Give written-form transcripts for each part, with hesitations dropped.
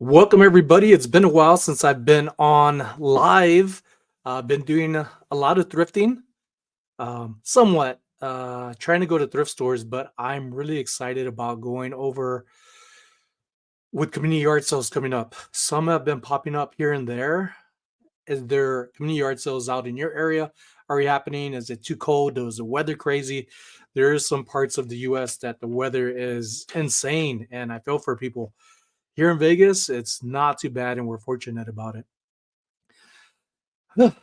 Welcome, everybody. It's been a while since I've been on live. I've been doing a lot of thrifting, somewhat trying to go to thrift stores, but I'm really excited about going over with community yard sales coming up. Some have been popping up here and there. Is there community yard sales out in your area already happening? Is it too cold? Is the weather crazy? There is some parts of the US that the weather is insane, and I feel for people. Here in Vegas, it's not too bad, and we're fortunate about it.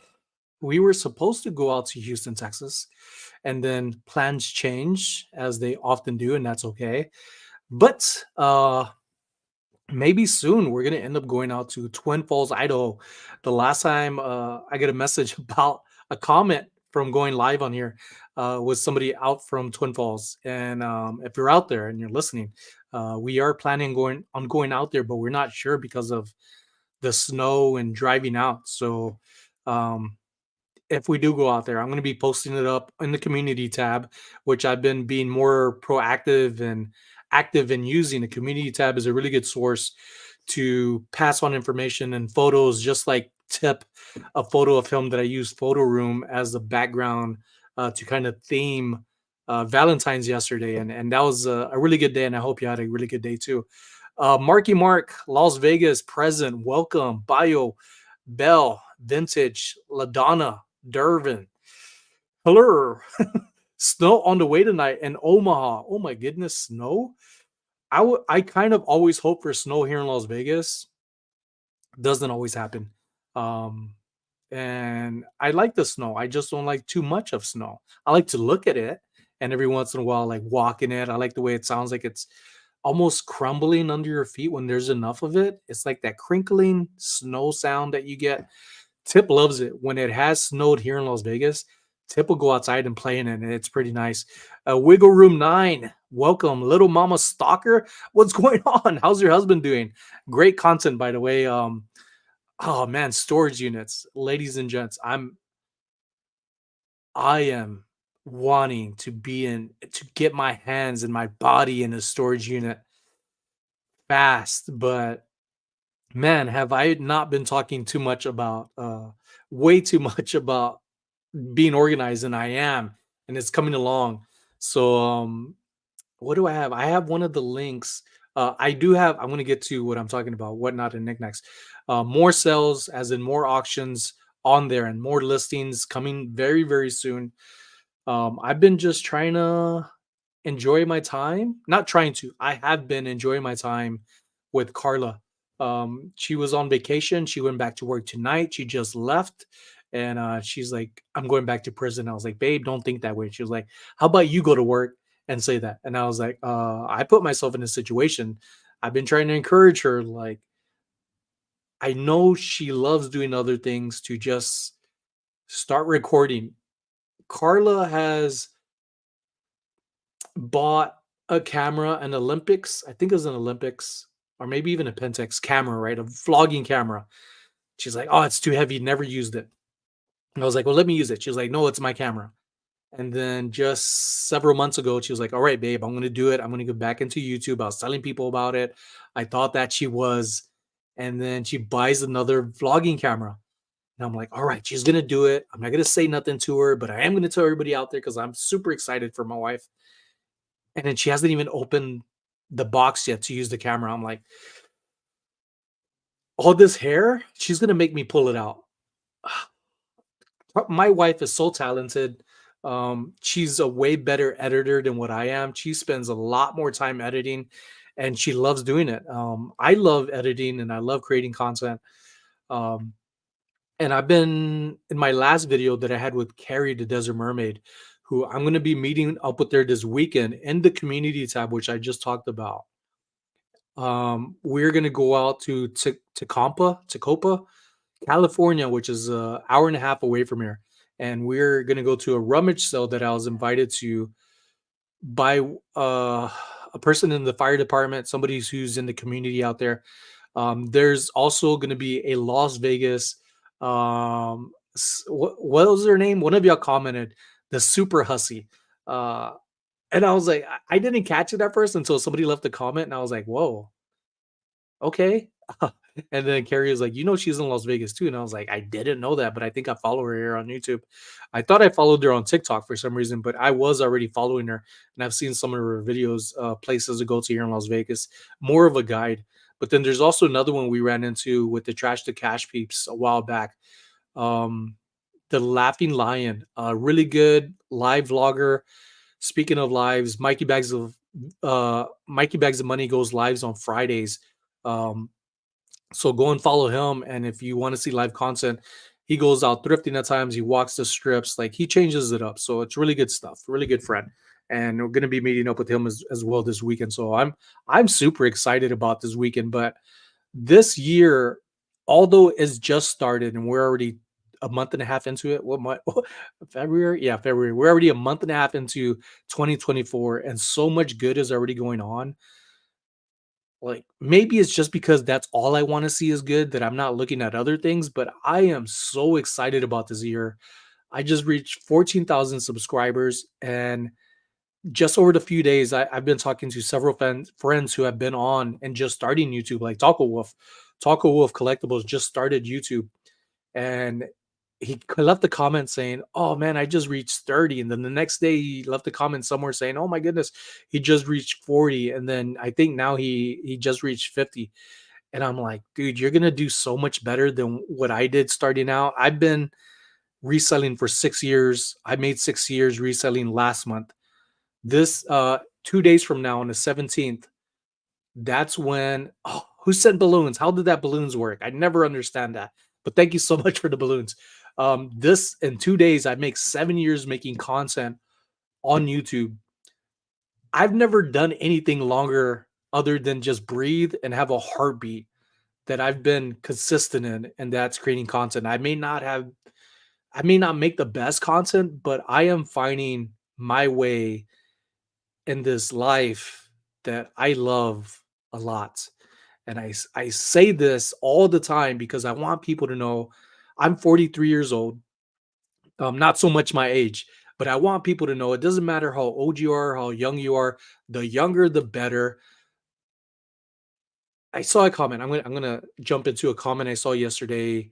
We were supposed to go out to Houston, Texas, and then plans change as they often do, and that's okay. But maybe soon we're gonna end up going out to Twin Falls, Idaho. The last time I get a message about a comment from going live on here was somebody out from Twin Falls. And if you're out there and you're listening, we are planning going out there, but we're not sure because of the snow and driving out. So um, if we do go out there, I'm going to be posting it up in the community tab, which I've been being more proactive and active in using. The community tab is a really good source to pass on information and photos, just like Tip, a photo of him that I used Photo Room as the background to kind of theme Valentine's yesterday. And that was a really good day. And I hope you had a really good day too. Marky Mark, Las Vegas, present. Welcome. Bio, Bell, Vintage, LaDonna, Dervin. Hello. Snow on the way tonight in Omaha. Oh my goodness, snow. I kind of always hope for snow here in Las Vegas. Doesn't always happen. Um, and I like the snow. I just don't like too much of snow. I like to look at it and every once in a while, like walk in it. I like the way it sounds like it's almost crumbling under your feet when there's enough of it. It's like that crinkling snow sound that you get. Tip loves it. When it has snowed here in Las Vegas, Tip will go outside and play in it, and it's pretty nice. Wiggle Room 9, welcome. Little Mama Stalker, what's going on? How's your husband doing? Great content, by the way. Oh man, storage units, ladies and gents. I am wanting to get my hands and my body in a storage unit fast, but man, have I not been talking too much about way too much about being organized, and I am, and it's coming along. So what do I have? I have one of the links. I do have, I'm gonna get to what I'm talking about, whatnot and knickknacks. More sales, as in more auctions on there and more listings coming very, very soon. I've been just trying to enjoy my time. Not trying to. I have been enjoying my time with Carla. She was on vacation. She went back to work tonight. She just left. And she's like, I'm going back to prison. I was like, babe, don't think that way. She was like, how about you go to work and say that? And I was like, I put myself in a situation. I've been trying to encourage her. Like, I know she loves doing other things to just start recording. Carla has bought a camera, an Olympics, I think it was an Olympics, or maybe even a Pentax camera, right? A vlogging camera. She's like, oh, it's too heavy, never used it. And I was like, well, let me use it. She was like, no, it's my camera. And then just several months ago, she was like, all right, babe, I'm going to do it. I'm going to go back into YouTube. I was telling people about it. I thought that she was. And then she buys another vlogging camera. And I'm like, all right, she's going to do it. I'm not going to say nothing to her, but I am going to tell everybody out there because I'm super excited for my wife. And then she hasn't even opened the box yet to use the camera. I'm like, all this hair, she's gonna make me pull it out. My wife is so talented. She's a way better editor than what I am. She spends a lot more time editing, and she loves doing it. I love editing and I love creating content. Um, and I've been in my last video that I had with Carrie the Desert Mermaid, who I'm going to be meeting up with her this weekend in the community tab, which I just talked about. We're gonna go out to Tacoma, California, which is an hour and a half away from here, and we're gonna go to a rummage sale that I was invited to by a person in the fire department, somebody who's in the community out there. There's also gonna be a Las Vegas. What was her name? One of y'all commented the Super Hussy. Uh, and I was like, I didn't catch it at first until somebody left a comment, and I was like, whoa, okay. And then Carrie was like, "You know, she's in Las Vegas too." And I was like, "I didn't know that, but I think I follow her here on YouTube." I thought I followed her on TikTok for some reason, but I was already following her, and I've seen some of her videos, places to go to here in Las Vegas. More of a guide. But then there's also another one we ran into with the Trash to Cash peeps a while back. Um, the Laughing Lion, a really good live vlogger. Speaking of lives, Mikey Bags of Money goes lives on Fridays. Um, so go and follow him. And if you want to see live content, he goes out thrifting at times. He walks the strips, like he changes it up. So it's really good stuff. Really good friend. And we're gonna be meeting up with him as well this weekend. So I'm super excited about this weekend. But this year, although it's just started and we're already a month and a half into it. What month? February? Yeah, February. We're already a month and a half into 2024, and so much good is already going on. Like, maybe it's just because that's all I wanna see is good that I'm not looking at other things, but I am so excited about this year. I just reached 14,000 subscribers, and just over the few days, I've been talking to several friends who have been on and just starting YouTube, like Taco Wolf. Taco Wolf Collectibles just started YouTube, and left a comment saying, "Oh man, I just reached 30." And then the next day he left a comment somewhere saying, "Oh my goodness, he just reached 40." And then I think now he just reached 50. And I'm like, dude, you're gonna do so much better than what I did starting out. I've been reselling for 6 years. I made 6 years reselling last month. This 2 days from now on the 17th, that's when, oh, who sent balloons? How did that balloons work? I never understand that. But thank you so much for the balloons. This in 2 days, I make 7 years making content on YouTube. I've never done anything longer other than just breathe and have a heartbeat that I've been consistent in, and that's creating content. I may not make the best content, but I am finding my way in this life that I love a lot. And I say this all the time because I want people to know I'm 43 years old. Not so much my age, but I want people to know it doesn't matter how old you are, how young you are, the younger the better. I saw a comment. I'm gonna jump into a comment I saw yesterday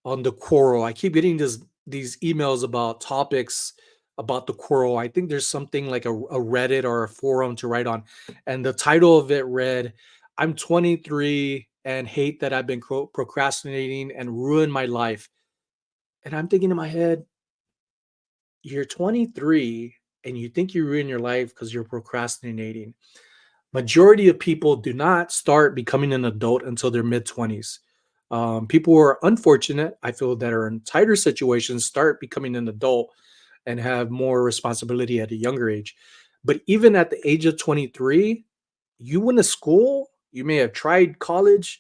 on the quarrel. I keep getting these emails about topics about the quarrel. I think there's something like a Reddit or a forum to write on. And the title of it read, "I'm 23 and hate that I've been procrastinating and ruined my life." And I'm thinking in my head, you're 23 and you think you ruin your life because you're procrastinating. Majority of people do not start becoming an adult until their mid 20s. People who are unfortunate, I feel, that are in tighter situations start becoming an adult and have more responsibility at a younger age. But even at the age of 23, you went to school, you may have tried college,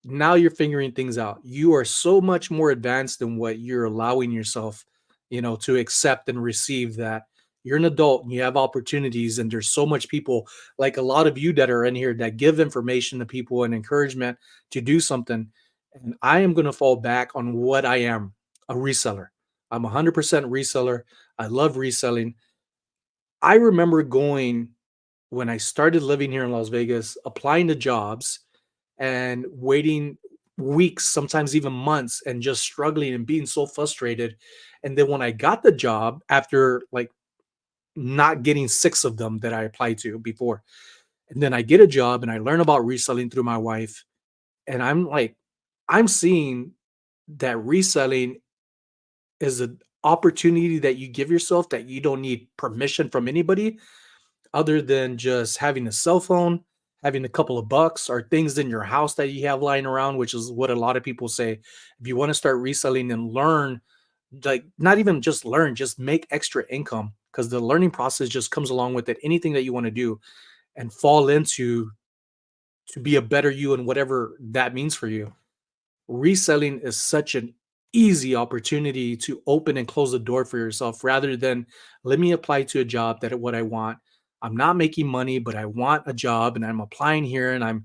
now you're figuring things out. You are so much more advanced than what you're allowing yourself, to accept and receive that you're an adult and you have opportunities. And there's so much people like a lot of you that are in here that give information to people and encouragement to do something. And I am going to fall back on what I am, a reseller. I'm 100% reseller. I love reselling. I remember going when I started living here in Las Vegas, applying to jobs and waiting weeks, sometimes even months, and just struggling and being so frustrated. And then when I got the job after like not getting six of them that I applied to before, and then I get a job and I learn about reselling through my wife, and I'm like, I'm seeing that reselling is an opportunity that you give yourself that you don't need permission from anybody other than just having a cell phone, having a couple of bucks, or things in your house that you have lying around, which is what a lot of people say. If you want to start reselling and learn, like not even just learn, just make extra income because the learning process just comes along with it. Anything that you want to do and fall into to be a better you and whatever that means for you. Reselling is such an easy opportunity to open and close the door for yourself rather than let me apply to a job that what I want. I'm not making money, but I want a job and I'm applying here and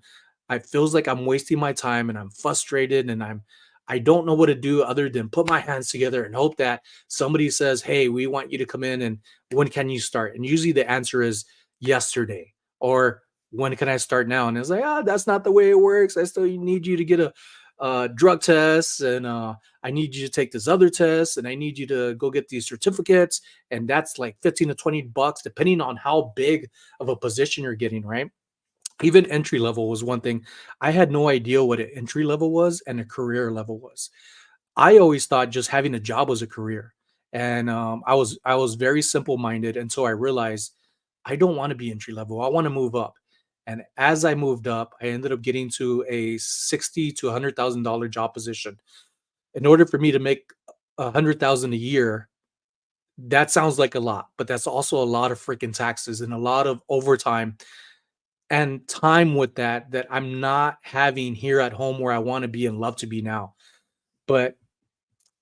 I feels like I'm wasting my time and I'm frustrated and I don't know what to do other than put my hands together and hope that somebody says, "Hey, we want you to come in and when can you start?" And usually the answer is yesterday or when can I start now? And it's like, that's not the way it works. I still need you to get a drug test, and I need you to take this other test, and I need you to go get these certificates. And that's like 15 to 20 bucks, depending on how big of a position you're getting, right? Even entry level was one thing. I had no idea what an entry level was and a career level was. I always thought just having a job was a career. And I was very simple minded until I realized I don't want to be entry level. I want to move up. And as I moved up, I ended up getting to a 60 to $100,000 job position. In order for me to make 100,000 a year, that sounds like a lot, but that's also a lot of freaking taxes and a lot of overtime and time with that I'm not having here at home where I want to be and love to be now. But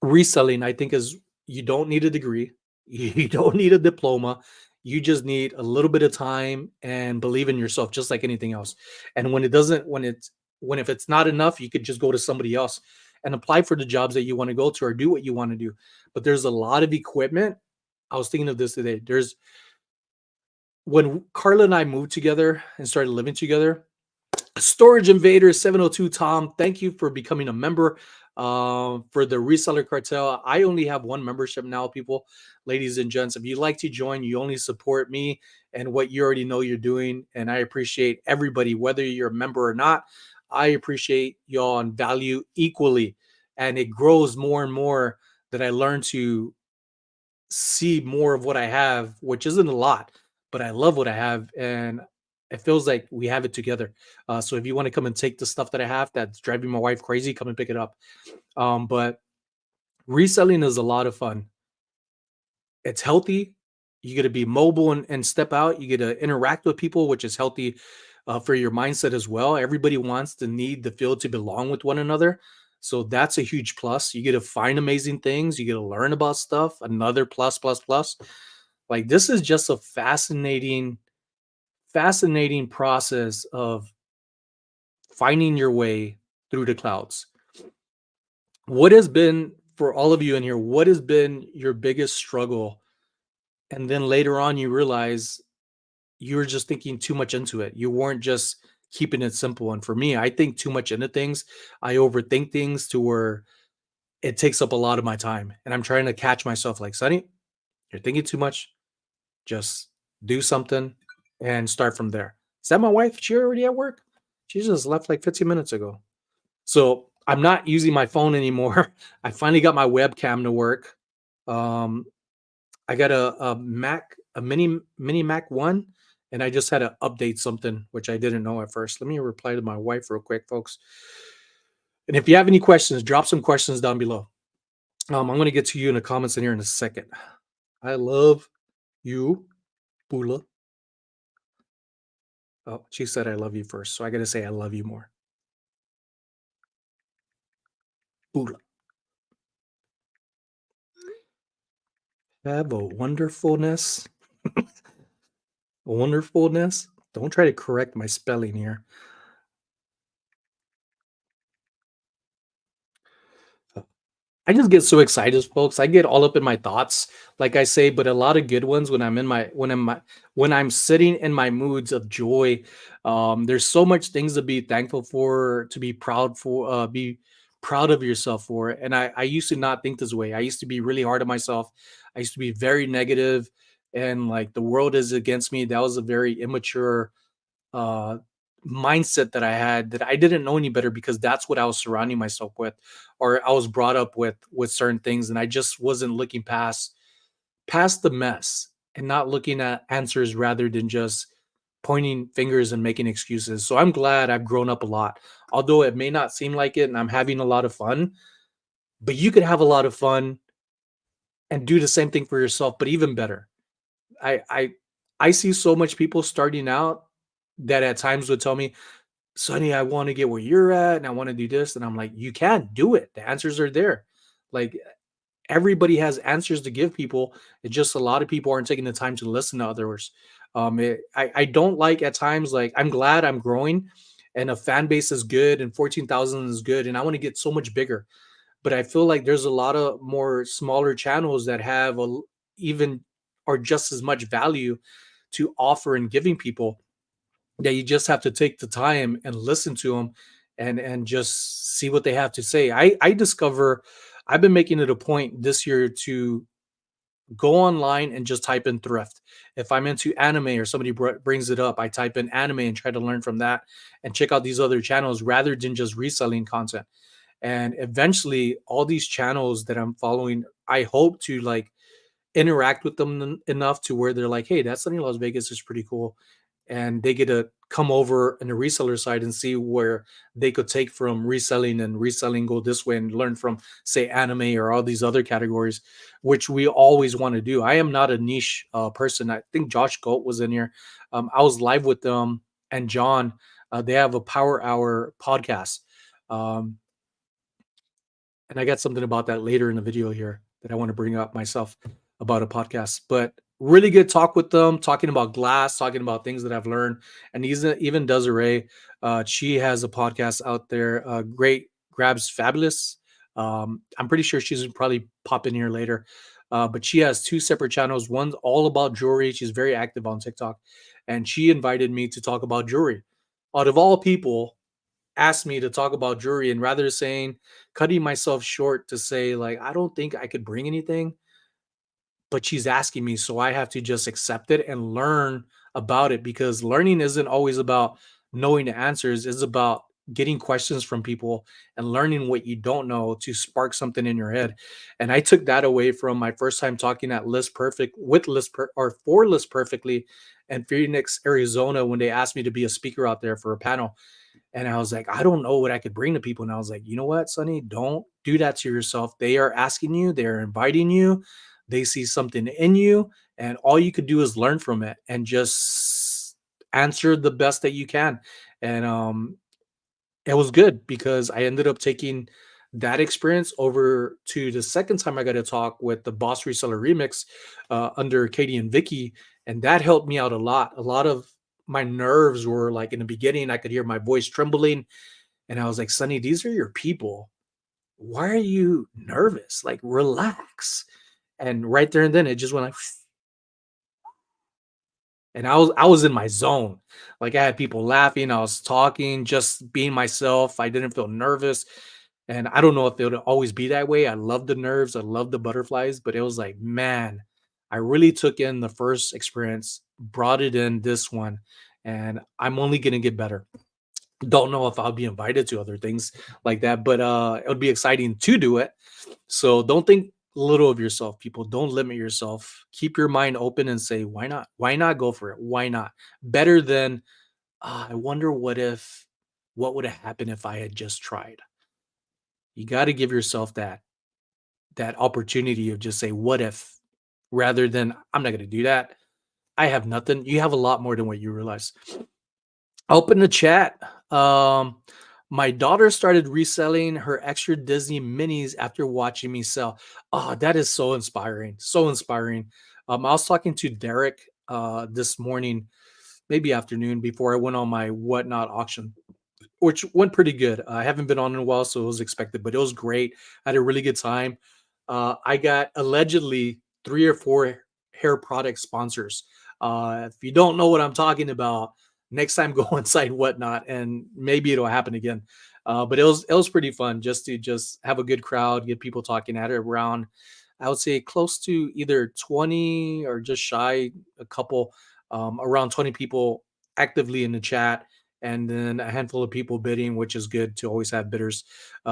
reselling, I think, is you don't need a degree, you don't need a diploma, you just need a little bit of time and believe in yourself, just like anything else. And when it doesn't, when if it's not enough, you could just go to somebody else and apply for the jobs that you want to go to or do what you want to do. But there's a lot of equipment. I was thinking of this today. There's when Carla and I moved together and started living together, Storage Invader 702 Tom, thank you for becoming a member for the Reseller Cartel. I only have one membership now, people, ladies and gents. If you'd like to join, you only support me and what you already know you're doing. And I appreciate everybody, whether you're a member or not. I appreciate y'all and value equally. And it grows more and more that I learn to see more of what I have, which isn't a lot, but I love what I have. And it feels like we have it together. So if you want to come and take the stuff that I have that's driving my wife crazy, come and pick it up. But reselling is a lot of fun. It's healthy. You get to be mobile and step out. You get to interact with people, which is healthy for your mindset as well. Everybody wants to need the feel to belong with one another. So that's a huge plus. You get to find amazing things. You get to learn about stuff. Another plus, plus, plus. Like this is just a fascinating process of finding your way through the clouds. What has been for all of you in here? What has been your biggest struggle? And then later on, you realize you were just thinking too much into it. You weren't just keeping it simple. And for me, I think too much into things. I overthink things to where it takes up a lot of my time. And I'm trying to catch myself like, Sonny, you're thinking too much. Just do something and start from there. Is that my wife? She already at work? She just left like 15 minutes ago. So I'm not using my phone anymore. I finally got my webcam to work. Um, I got a Mac, a mini Mac one, and I just had to update something which I didn't know at first. Let me reply to my wife real quick, folks. And if you have any questions, drop some questions down below. I'm going to get to you in the comments in here in a second. I love you, Bula. Oh, she said I love you first, so I got to say I love you more. Bula. Have a wonderfulness. Wonderfulness. Don't try to correct my spelling here. I just get so excited, folks. I get all up in my thoughts, like I say, but a lot of good ones when when I'm sitting in my moods of joy. There's so much things to be thankful for, to be proud of yourself for. And I used to not think this way. I used to be really hard on myself. I used to be very negative, and like the world is against me. That was a very immature uh mindset that I had, that I didn't know any better because that's what I was surrounding myself with, or I was brought up with certain things, and I just wasn't looking past the mess and not looking at answers rather than just pointing fingers and making excuses. So I'm glad I've grown up a lot. Although it may not seem like it and I'm having a lot of fun, but you could have a lot of fun and do the same thing for yourself, but even better. I I I see so much people starting out that at times would tell me, Sonny, I want to get where you're at and I want to do this. And I'm like, you can't do it. The answers are there. Like everybody has answers to give people. It's just a lot of people aren't taking the time to listen to others. I don't like at times, like, I'm glad I'm growing and a fan base is good and 14,000 is good. And I want to get so much bigger. But I feel like there's a lot of more smaller channels that have even or just as much value to offer and giving people. that you just have to take the time and listen to them and just see what they have to say. I discover I've been making it a point this year to go online and just type in thrift. If I'm into anime or somebody brings it up, I type in anime and try to learn from that and check out these other channels rather than just reselling content. And eventually, all these channels that I'm following, I hope to like interact with them enough to where they're like, hey, that Sunny Las Vegas is pretty cool. And they get to come over in the reseller side and see where they could take from reselling and reselling go this way and learn from, say, anime or all these other categories, which we always want to do. I am not a niche person. I think Josh Goat was in here. I was live with them and John. They have a Power Hour podcast. Um, and I got something about that later in the video here that I want to bring up myself about a podcast. But really good talk with them, talking about glass, talking about things that I've learned. And even Desiree, she has a podcast out there. Great Grabs Fabulous. I'm pretty sure she's probably pop in here later. But she has two separate channels. One's all about jewelry. She's very active on TikTok. And she invited me to talk about jewelry. Out of all people, asked me to talk about jewelry, and rather saying cutting myself short to say like I don't think I could bring anything, but she's asking me, so I have to just accept it and learn about it, because learning isn't always about knowing the answers. It's about getting questions from people and learning what you don't know to spark something in your head. And I took that away from my first time talking at List Perfect with or for List Perfectly and Phoenix, Arizona, when they asked me to be a speaker out there for a panel. And I was like, I don't know what I could bring to people. And I was like, you know what, Sonny, don't do that to yourself. They are asking you, they're inviting you, they see something in you, and all you could do is learn from it and just answer the best that you can. And it was good because I ended up taking that experience over to the second time I got to talk with the Boss Reseller Remix under Katie and Vicky, and that helped me out a lot. A lot of my nerves were like in the beginning, I could hear my voice trembling, and I was like, "Sonny, these are your people. Why are you nervous? Like, relax." And right there and then, it just went like, and I was in my zone. Like I had people laughing, I was talking, just being myself. I didn't feel nervous. And I don't know if it would always be that way. I love the nerves, I love the butterflies, but it was like, man, I really took in the first experience, brought it in this one, and I'm only gonna get better. Don't know if I'll be invited to other things like that, but it would be exciting to do it. So don't think little of yourself, people. Don't limit yourself. Keep your mind open and say, why not? Why not go for it? Why not? Better than, I wonder what would have happened if I had just tried. You got to give yourself that opportunity of just say, what if, rather than I'm not going to do that. I have nothing. You have a lot more than what you realize. Open the chat. My daughter started reselling her extra Disney minis after watching me sell. Oh, that is so inspiring. So inspiring. I was talking to Derek this morning, maybe afternoon, before I went on my whatnot auction, which went pretty good. I haven't been on in a while, so it was expected, but it was great. I had a really good time. I got allegedly 3 or 4 hair product sponsors. If you don't know what I'm talking about, next time go inside whatnot, and maybe it'll happen again. But it was pretty fun just to just have a good crowd, get people talking at it around. I would say close to either 20 or just shy, a couple, around 20 people actively in the chat, and then a handful of people bidding, which is good to always have bidders,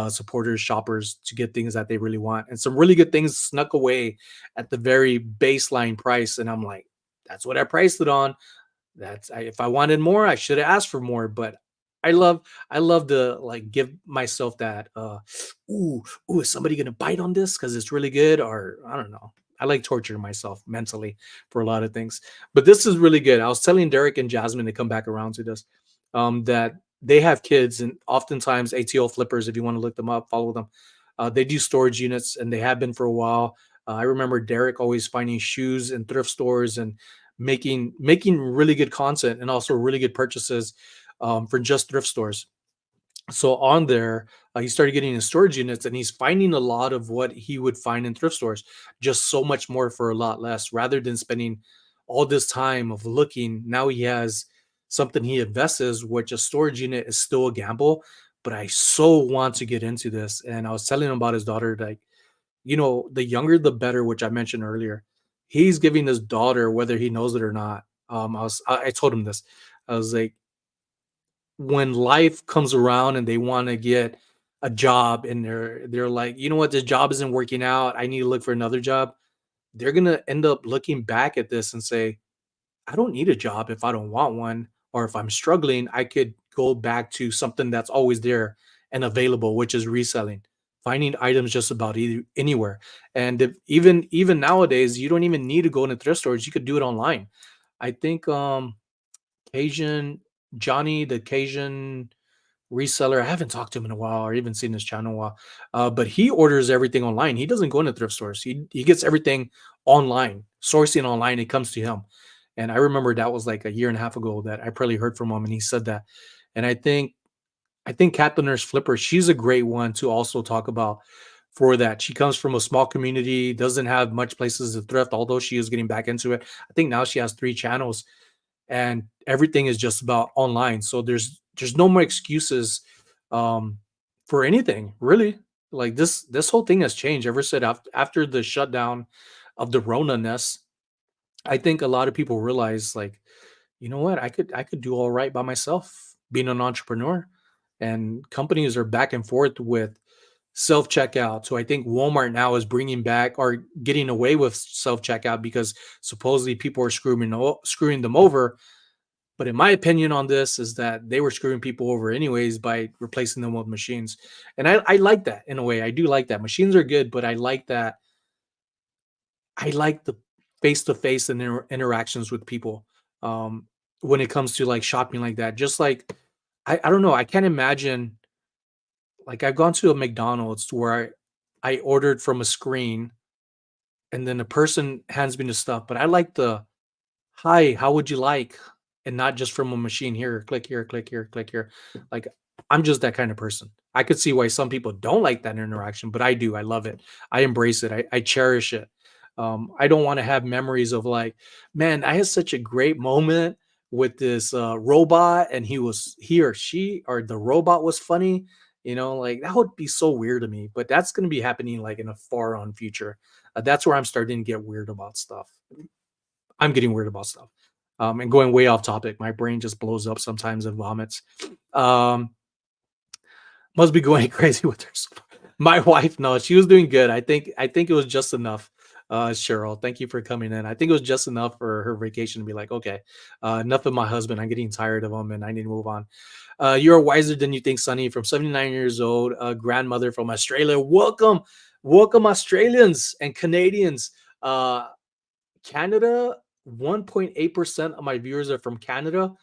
supporters, shoppers to get things that they really want. And some really good things snuck away at the very baseline price. And I'm like, that's what I priced it on. If I wanted more, I should have asked for more. But I love I love to like give myself that ooh, is somebody gonna bite on this because it's really good? Or I don't know. I like torturing myself mentally for a lot of things. But this is really good. I was telling Derek and Jasmine to come back around to this, that they have kids, and oftentimes ATO flippers, if you want to look them up, follow them. They do storage units, and they have been for a while. I remember Derek always finding shoes in thrift stores and making really good content and also really good purchases for just thrift stores. So on there, he started getting in storage units, and he's finding a lot of what he would find in thrift stores, just so much more for a lot less, rather than spending all this time of looking. Now he has something he invests is, which a storage unit is still a gamble. But I so want to get into this. And I was telling him about his daughter, like, the younger the better, which I mentioned earlier. He's giving his daughter, whether he knows it or not. I told him this. I was like, when life comes around and they want to get a job and they're like, you know what, this job isn't working out. I need to look for another job. They're gonna end up looking back at this and say, I don't need a job if I don't want one, or if I'm struggling, I could go back to something that's always there and available, which is reselling, finding items just about anywhere. And even nowadays, you don't even need to go into thrift stores. You could do it online. I think Cajun Johnny, the Cajun reseller. I haven't talked to him in a while or even seen his channel in a while. But he orders everything online. He doesn't go into thrift stores. He gets everything online, sourcing online. It comes to him. And I remember that was like a year and a half ago that I probably heard from him, and he said that. And I think Kat the Nurse Flipper, she's a great one to also talk about for that. She comes from a small community, doesn't have much places to thrift, although she is getting back into it. I think now she has 3 channels, and everything is just about online. So there's no more excuses um for anything, really. Like this whole thing has changed ever since after the shutdown of the Rona ness. I think a lot of people realize, like, you know what, I could do all right by myself being an entrepreneur. And companies are back and forth with self checkout. So I think Walmart now is bringing back or getting away with self checkout because supposedly people are screwing them over. But in my opinion on this is that they were screwing people over anyways by replacing them with machines. And I like that in a way. I do like that. Machines are good, but I like the face to face and interactions with people. Um, when it comes to like shopping like that. Just like I don't know. I can't imagine, like, I've gone to a McDonald's where I ordered from a screen and then the person hands me the stuff, but I like the "Hi, how would you like?" and not just from a machine, "Here, click here, click here, click here." Like, I'm just that kind of person. I could see why some people don't like that interaction, but I do. I love it. I embrace it. I cherish it. I don't want to have memories of like, man, I had such a great moment with this robot, and he or she or the robot was funny. Like that would be so weird to me. But that's going to be happening like in a far on future. That's where I'm starting to get weird about stuff. I'm getting weird about stuff. And going way off topic, my brain just blows up sometimes and vomits. Um, must be going crazy with her. My wife, no, she was doing good. I think it was just enough. Cheryl, thank you for coming in. I think it was just enough for her vacation to be like, okay, enough of my husband. I'm getting tired of him, and I need to move on. You're wiser than you think, Sonny. From 79 years old, a grandmother from Australia. Welcome, welcome, Australians and Canadians. Canada, 1.8% of my viewers are from Canada.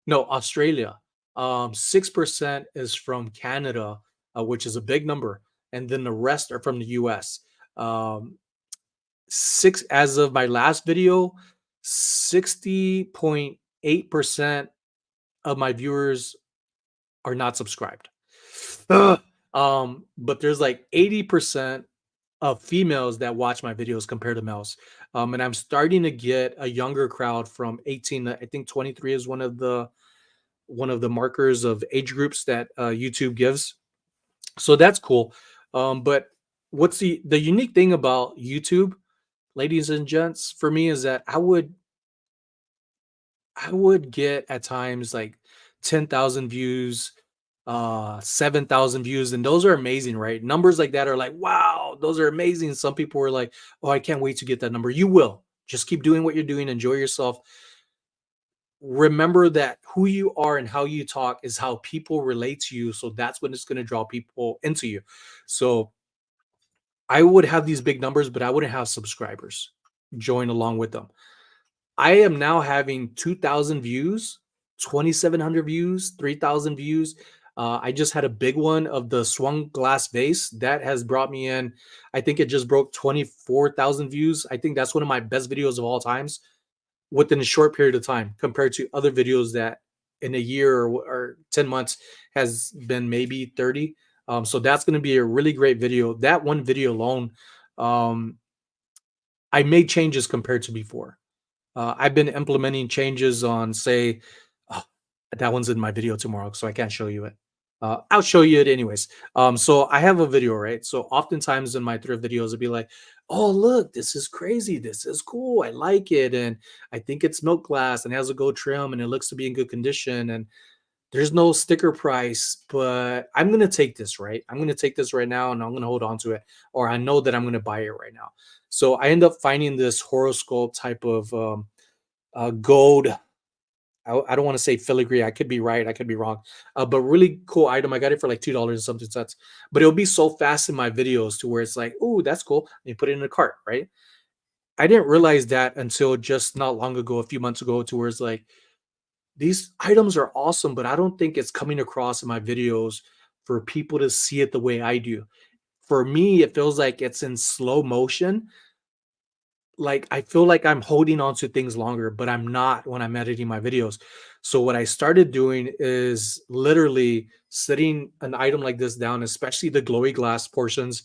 No, Australia. 6% is from Canada, which is a big number. And then the rest are from the US. Um, six as of my last video, 60.8% of my viewers are not subscribed. Ugh. But there's like 80% of females that watch my videos compared to males. And I'm starting to get a younger crowd from 18 to, I think, 23 is one of the markers of age groups that YouTube gives. So that's cool. But what's the unique thing about YouTube, ladies and gents, for me is that I would get at times like 10,000 views, 7,000 views, and those are amazing, right? Numbers like that are like, wow, those are amazing. Some people are like, oh, I can't wait to get that number. You will. Just keep doing what you're doing, enjoy yourself. Remember that who you are and how you talk is how people relate to you. So that's when it's going to draw people into you. So I would have these big numbers, but I wouldn't have subscribers join along with them. I am now having 2,000 views, 2,700 views, 3,000 views. I just had a big one of the swung glass vase that has brought me in. I think it just broke 24,000 views. I think that's one of my best videos of all times within a short period of time compared to other videos that in a year or 10 months has been maybe 30. So that's going to be a really great video. That one video alone, um, I made changes compared to before. I've been implementing changes on, say, That one's in my video tomorrow, so I can't show you it. I'll show you it anyways. So I have a video, right? So oftentimes in my thrift videos, it'd be like, "Oh, look, this is crazy. This is cool. I like it, and I think it's milk glass and it has a gold trim, and it looks to be in good condition. And there's no sticker price, but I'm gonna take this, right? I'm gonna take this right now, and I'm gonna hold on to it, or I know that I'm gonna buy it right now." So I end up finding this horoscope type of gold. I don't want to say filigree. I could be right. I could be wrong. But really cool item. I got it for like $2 and something cents. But it'll be so fast in my videos to where it's like, oh, that's cool. And you put it in a cart, right? I didn't realize that until just not long ago, a few months ago, to where it's like these items are awesome, but I don't think it's coming across in my videos for people to see it the way I do. For me, it feels like it's in slow motion, like I feel like I'm holding on to things longer, but I'm not when I'm editing my videos. So what I started doing is literally sitting an item like this down, especially the glowy glass portions,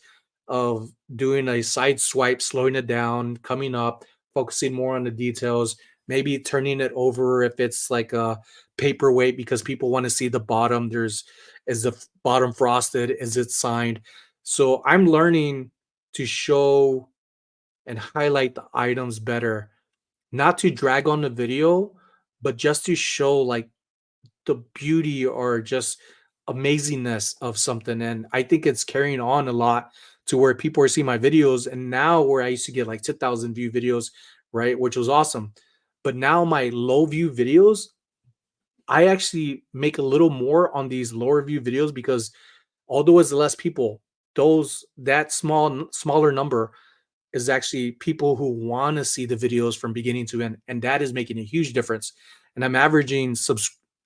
of doing a side swipe, slowing it down, coming up, focusing more on the details, maybe turning it over if it's like a paperweight because people want to see the bottom. Is the bottom frosted? Is it signed? So I'm learning to show and highlight the items better, not to drag on the video, but just to show like the beauty or just amazingness of something. And I think it's carrying on a lot to where people are seeing my videos. And now where I used to get like 10,000 view videos, right, which was awesome. But now my low view videos, I actually make a little more on these lower view videos because although it's less people, those that smaller number is actually people who want to see the videos from beginning to end, and that is making a huge difference. And I'm averaging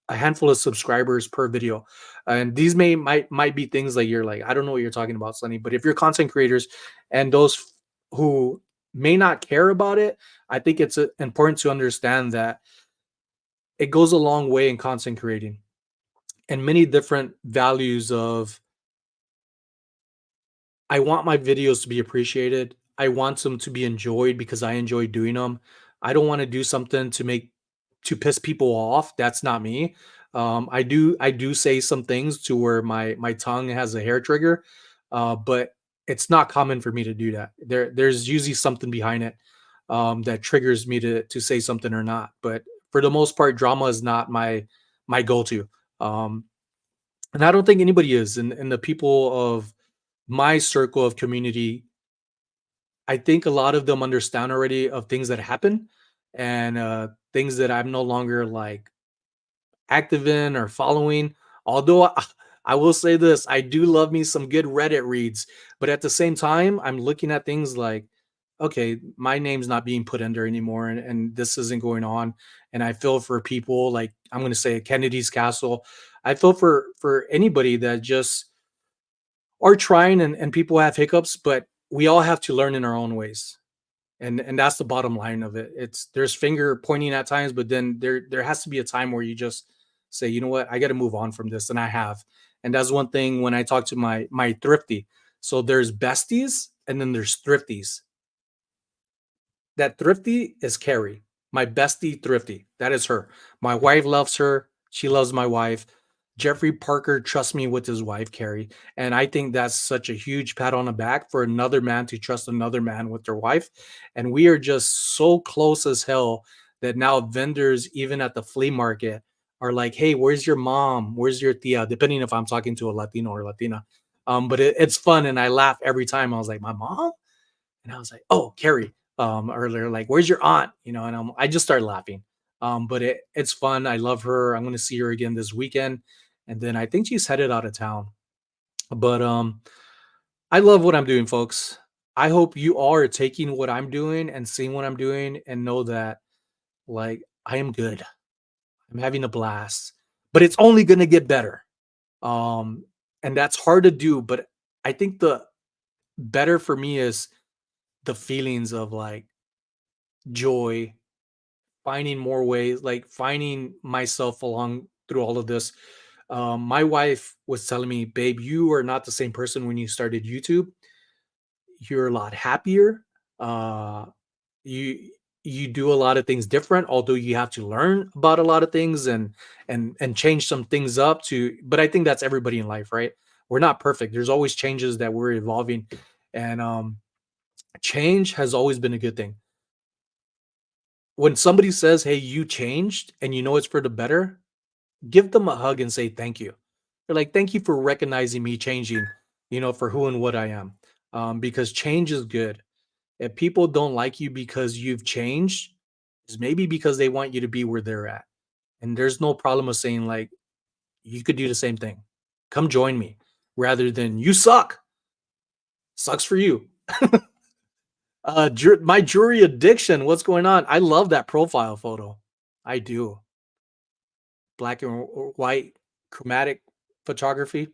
a handful of subscribers per video, and these might be things like you're like, I don't know what you're talking about, Sonny. But if you're content creators and those who may not care about it, I think it's important to understand that it goes a long way in content creating and many different values of I want my videos to be appreciated. I want them to be enjoyed because I enjoy doing them. I don't want to do something to piss people off. That's not me. I do say some things to where my tongue has a hair trigger, but it's not common for me to do that. There's usually something behind it that triggers me to say something or not. But for the most part, drama is not my go-to. Um, and I don't think anybody is. And the people of my circle of community, I think a lot of them understand already of things that happen and things that I'm no longer like active in or following. Although I will say this, I do love me some good Reddit reads, but at the same time, I'm looking at things like, okay, my name's not being put under anymore, and this isn't going on. And I feel for people like I'm going to say Kennedy's Castle. I feel for anybody that just are trying and people have hiccups, but we all have to learn in our own ways. And that's the bottom line of it. It's there's finger pointing at times, but then there has to be a time where you just say, you know what, I got to move on from this, and I have. And that's one thing when I talk to my thrifty. So there's besties and then there's thrifties. That thrifty is Carrie, my bestie thrifty. That is her. My wife loves her. She loves my wife. Jeffrey Parker trusts me with his wife, Carrie. And I think that's such a huge pat on the back for another man to trust another man with their wife. And we are just so close as hell that now vendors, even at the flea market, are like, hey, where's your mom? Where's your tia? Depending if I'm talking to a Latino or Latina. But it's fun and I laugh every time. I was like, my mom? And I was like, "Oh, Carrie." Earlier, like, "Where's your aunt?" And I just started laughing. But it's fun. I love her. I'm going to see her again this weekend, and then I think she's headed out of town. But I love what I'm doing, folks. I hope you all are taking what I'm doing and seeing what I'm doing, and know that like I am good. I'm having a blast, but it's only going to get better. Um, and that's hard to do. But I think the better for me is the feelings of like joy, finding more ways, like finding myself along through all of this. My wife was telling me, babe, you are not the same person when you started YouTube. You're a lot happier. You you do a lot of things different, although you have to learn about a lot of things and change some things up to. But I think that's everybody in life, right? We're not perfect. There's always changes that we're evolving, and change has always been a good thing. When somebody says, "Hey, you changed," and you know it's for the better, give them a hug and say thank you. They're like, "Thank you for recognizing me changing, for who and what I am." Because change is good. If people don't like you because you've changed, it's maybe because they want you to be where they're at. And there's no problem with saying, like, you could do the same thing. Come join me rather than you suck. Sucks for you. My jewelry addiction. What's going on? I love that profile photo. I do. Black and white chromatic photography.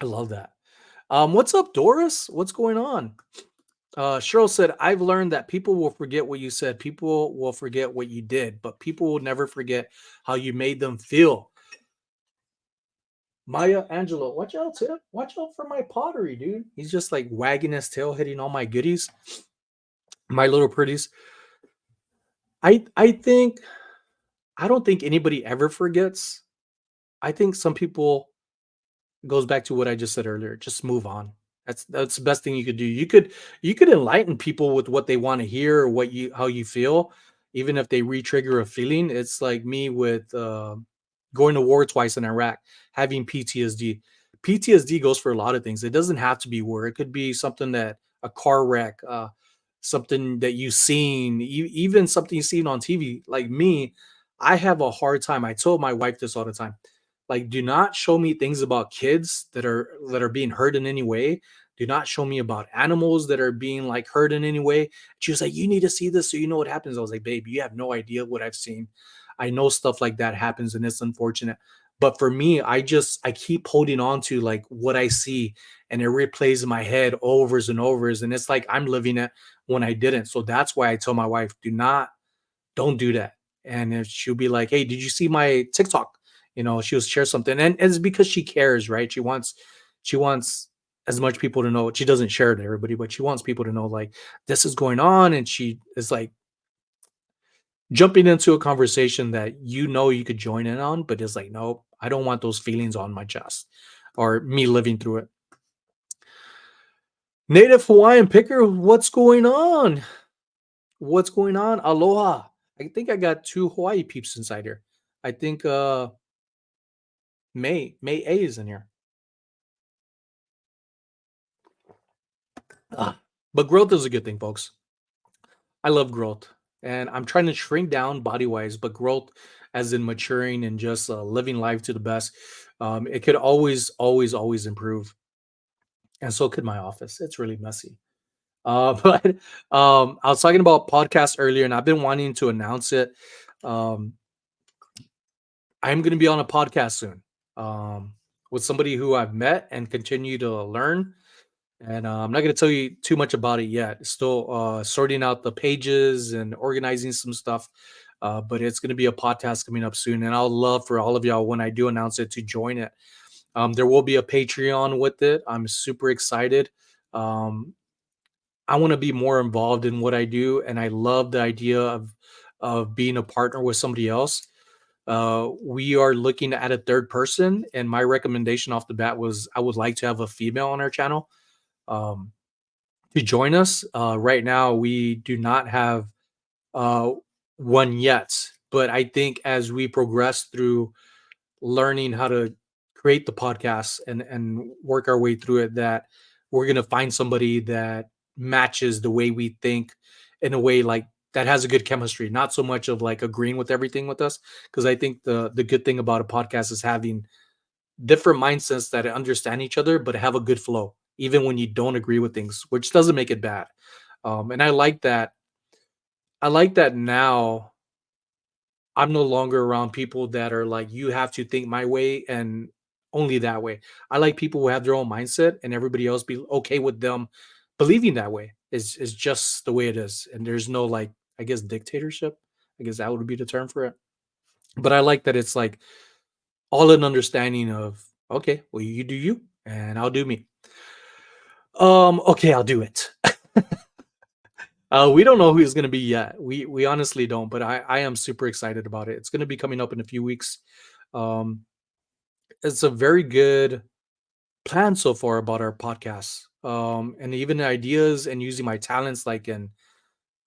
I love that. What's up, Doris? What's going on? Cheryl said, I've learned that people will forget what you said. People will forget what you did, but people will never forget how you made them feel. Maya Angelo, watch out, Tip. Watch out for my pottery, dude. He's just like wagging his tail, hitting all my goodies, my little pretties. I think I don't think anybody ever forgets. I think some people goes back to what I just said earlier. Just move on. That's the best thing you could do. You could enlighten people with what they want to hear or what you how you feel, even if they re-trigger a feeling. It's like me with going to war twice in Iraq, having PTSD. PTSD goes for a lot of things. It doesn't have to be war. It could be something that a car wreck, something that you've seen, even something you've seen on TV. Like me, I have a hard time. I told my wife this all the time, like, do not show me things about kids that are being hurt in any way. Do not show me about animals that are being like hurt in any way. She was like, you need to see this so you know what happens. I was like, babe, you have no idea what I've seen. I know stuff like that happens and it's unfortunate. But for me, I keep holding on to like what I see, and it replays in my head overs and overs. And it's like I'm living it when I didn't. So that's why I tell my wife, don't do that. And if she'll be like, hey, did you see my TikTok? She'll share something. And it's because she cares, right? She wants as much people to know. She doesn't share it to everybody, but she wants people to know like this is going on. And she is like jumping into a conversation that you could join in on, but it's like, no, I don't want those feelings on my chest or me living through it. Native Hawaiian picker, what's going on? What's going on? Aloha. I think I got two Hawaii peeps inside here. I think May A is in here. Ah, but growth is a good thing, folks. I love growth, and I'm trying to shrink down body wise, but growth, as in maturing and just living life to the best. It could always improve, and so could my office. It's really messy. But I was talking about podcast earlier, and I've been wanting to announce it. Um, I'm going to be on a podcast soon with somebody who I've met and continue to learn. And I'm not going to tell you too much about it yet. Still sorting out the pages and organizing some stuff. But it's going to be a podcast coming up soon. And I'll love for all of y'all when I do announce it to join it. There will be a Patreon with it. I'm super excited. Um, I want to be more involved in what I do. And I love the idea of being a partner with somebody else. We are looking at a third person. And my recommendation off the bat was I would like to have a female on our channel. Um, to join us. Right now, we do not have uh, one yet, but I think as we progress through learning how to create the podcast and work our way through it, that we're gonna find somebody that matches the way we think in a way like that has a good chemistry, not so much of like agreeing with everything with us. Because I think the good thing about a podcast is having different mindsets that understand each other but have a good flow even when you don't agree with things, which doesn't make it bad. And I like that now I'm no longer around people that are like you have to think my way and only that way. I like people who have their own mindset and everybody else be okay with them believing that way. Is just the way it is, and there's no like, I guess, dictatorship. I guess that would be the term for it. But I like that it's like all an understanding of, okay, well, you do you and I'll do me. Okay, I'll do it. We don't know who it's gonna be yet. We honestly don't, but I am super excited about it. It's gonna be coming up in a few weeks. Um, it's a very good plan so far about our podcast. And even the ideas and using my talents like in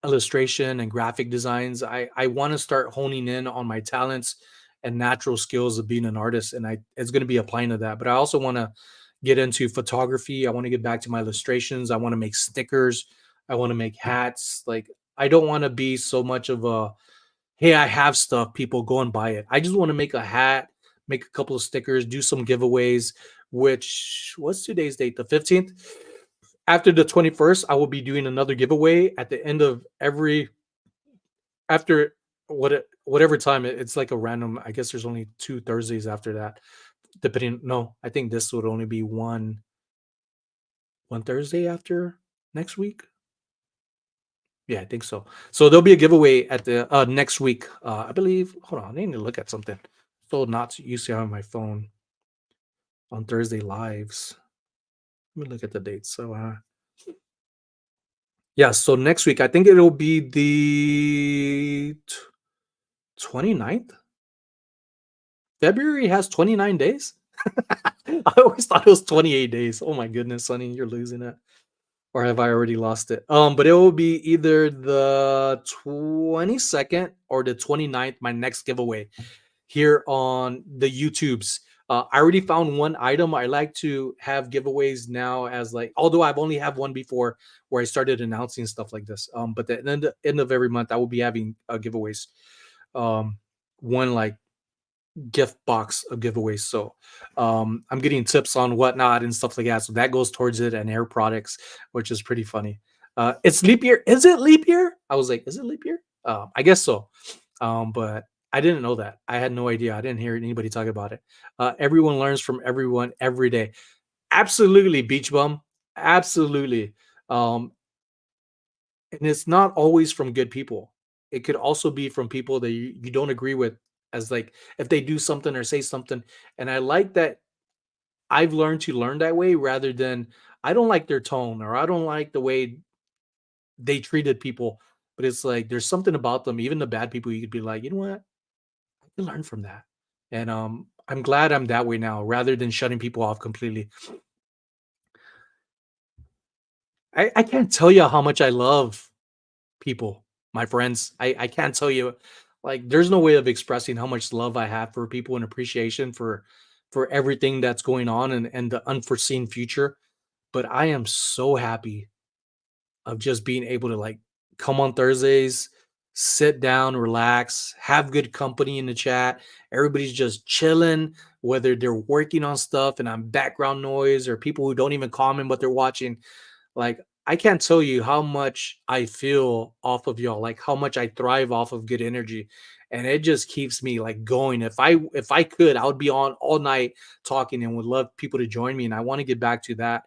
illustration and graphic designs. I want to start honing in on my talents and natural skills of being an artist, and I it's going to be applying to that. But I also want to get into photography. I want to get back to my illustrations. I want to make stickers. I want to make hats. Like I don't want to be so much of a hey, I have stuff, people go and buy it. I just want to make a hat, make a couple of stickers, do some giveaways, which what's today's date? The 15th. After the 21st, I will be doing another giveaway at the end of every after whatever time it's like a random. I guess there's only 2 Thursdays after that. Depending, no, I think this would only be one Thursday after next week. Yeah, I think so. So there'll be a giveaway at the next week. I believe. Hold on, I need to look at something. So not used to having my phone on Thursday lives. Let me look at the dates. So yeah, so next week I think it'll be the 29th. February has 29 days. I always thought it was 28 days. Oh my goodness, Sonny, you're losing it. Or have I already lost it? But it will be either the 22nd or the 29th, my next giveaway here on the YouTubes. I already found one item. I like to have giveaways now as like, although I've only had one before where I started announcing stuff like this. But at the end of every month, I will be having giveaways. One like gift box of giveaways. So I'm getting tips on whatnot and stuff like that. So that goes towards it and hair products, which is pretty funny. It's leap year. Is it leap year? I was like, is it leap year? I guess so. But I didn't know that. I had no idea. I didn't hear anybody talk about it. Everyone learns from everyone every day. Absolutely, beach bum. Absolutely. Um, and it's not always from good people. It could also be from people that you don't agree with, as like if they do something or say something. And I like that I've learned to learn that way rather than I don't like their tone or I don't like the way they treated people. But it's like there's something about them, even the bad people, you could be like, you know what? I can learn from that. And I'm glad I'm that way now rather than shutting people off completely. I can't tell you how much I love people, my friends. I can't tell you, like, there's no way of expressing how much love I have for people and appreciation for everything that's going on and the unforeseen future. But I am so happy of just being able to like come on Thursdays, sit down, relax, have good company in the chat. Everybody's just chilling, whether they're working on stuff and I'm background noise or people who don't even comment but they're watching. Like, I can't tell you how much I feel off of y'all, like how much I thrive off of good energy. And it just keeps me like going. If I could, I would be on all night talking and would love people to join me. And I want to get back to that.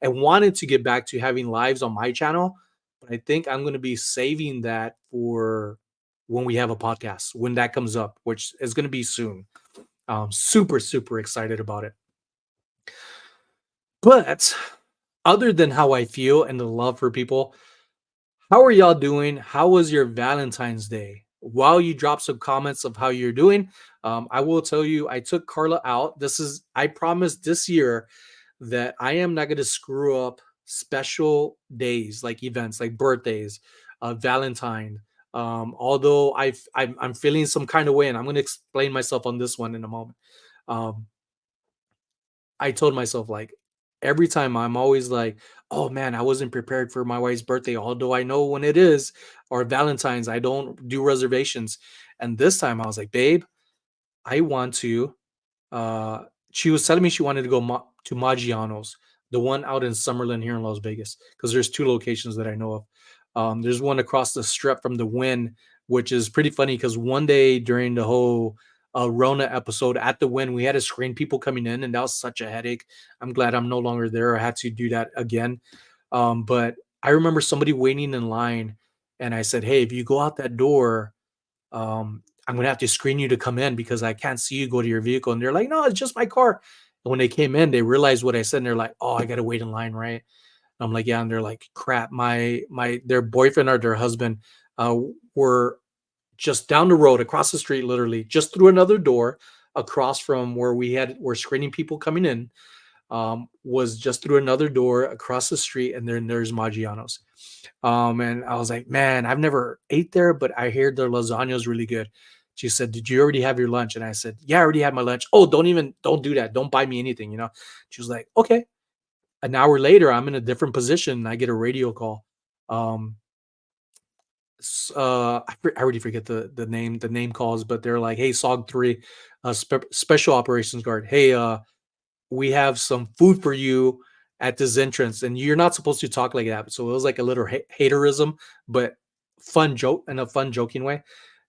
And wanted to get back to having lives on my channel. But I think I'm gonna be saving that for when we have a podcast, when that comes up, which is gonna be soon. Super, super excited about it. But other than how I feel and the love for people, how are y'all doing? How was your Valentine's Day? While you drop some comments of how you're doing, I will tell you I took Carla out. I promised this year that I am not going to screw up special days like events, like birthdays, Valentine. Although I'm feeling some kind of way, and I'm going to explain myself on this one in a moment. Um, I told myself like every time I'm always like, oh man, I wasn't prepared for my wife's birthday, although I know when it is, or Valentine's, I don't do reservations. And this time I was like, babe, I want to. She was telling me she wanted to go to Maggiano's, the one out in Summerlin here in Las Vegas, because there's two locations that I know of. There's one across the strip from the Win, which is pretty funny because one day during the whole Rona episode at the Win, we had to screen people coming in, and that was such a headache. I'm glad I'm no longer there. I had to do that again. But I remember somebody waiting in line, and I said, "Hey, if you go out that door, I'm gonna have to screen you to come in because I can't see you go to your vehicle." And they're like, "No, it's just my car." And when they came in, they realized what I said, and they're like, "Oh, I gotta wait in line, right?" I'm like, yeah, and they're like, crap, my their boyfriend or their husband uh were just down the road, across the street, literally, just through another door, across from where we're screening people coming in, was just through another door across the street, and then there's Maggiano's. And I was like, man, I've never ate there, but I hear their lasagna is really good. She said, did you already have your lunch? And I said, yeah, I already had my lunch. Oh, don't do that. Don't buy me anything, you know? She was like, okay. An hour later, I'm in a different position and I get a radio call. Um, I already forget the name calls, but they're like, hey, SOG 3, special operations guard. Hey, we have some food for you at this entrance, and you're not supposed to talk like that. So it was like a little haterism, but fun joke in a fun joking way.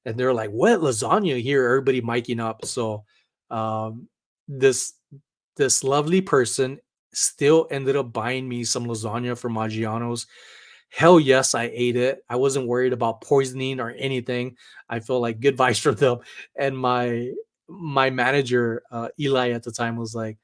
And they're like, "What lasagna here?" Everybody miking up. So um, this this lovely person still ended up buying me some lasagna from Maggiano's. Hell yes, I ate it. I wasn't worried about poisoning or anything. I felt like good vibes from them. And my manager, Eli, at the time was like,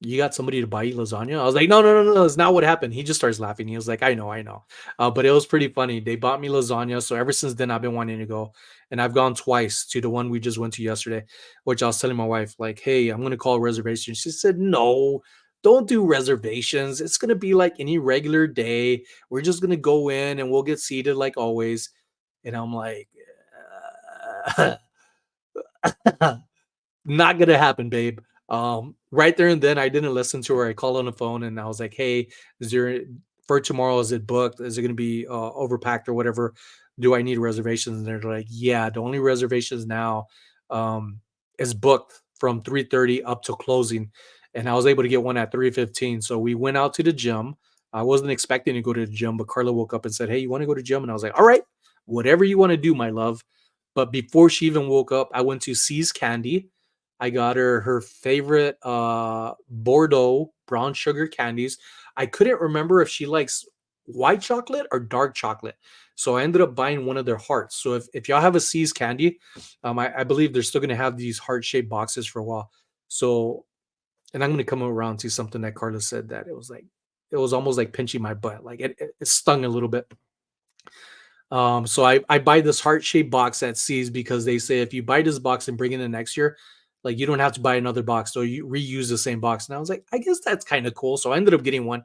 you got somebody to buy you lasagna? I was like, no, no, no, no, it's not what happened. He just starts laughing. He was like, I know, I know. But it was pretty funny. They bought me lasagna. So ever since then, I've been wanting to go. And I've gone twice to the one we just went to yesterday, which I was telling my wife, like, hey, I'm going to call a reservation. She said, no, don't do reservations. It's going to be like any regular day. We're just going to go in and we'll get seated like always. And I'm like, not gonna happen, babe. Right there and then, I didn't listen to her. I called on the phone and I was like, "Hey, is there for tomorrow? Is it booked? Is it gonna be overpacked or whatever? Do I need reservations?" And they're like, "Yeah, the only reservations now um, is booked from 3:30 up to closing." And I was able to get one at 3:15. So we went out to the gym. I wasn't expecting to go to the gym, but Carla woke up and said, "Hey, you want to go to the gym?" And I was like, "All right, whatever you want to do, my love." But before she even woke up, I went to C's Candy. I got her favorite Bordeaux brown sugar candies. I couldn't remember if she likes white chocolate or dark chocolate. So I ended up buying one of their hearts. So if y'all have a C's Candy, I believe they're still gonna have these heart-shaped boxes for a while. So, and I'm gonna come around to something that Carla said, that it was almost like pinching my butt. Like it stung a little bit. So I buy this heart-shaped box at C's because they say if you buy this box and bring it in next year, like you don't have to buy another box, so you reuse the same box. And I was like, I guess that's kind of cool. So I ended up getting one,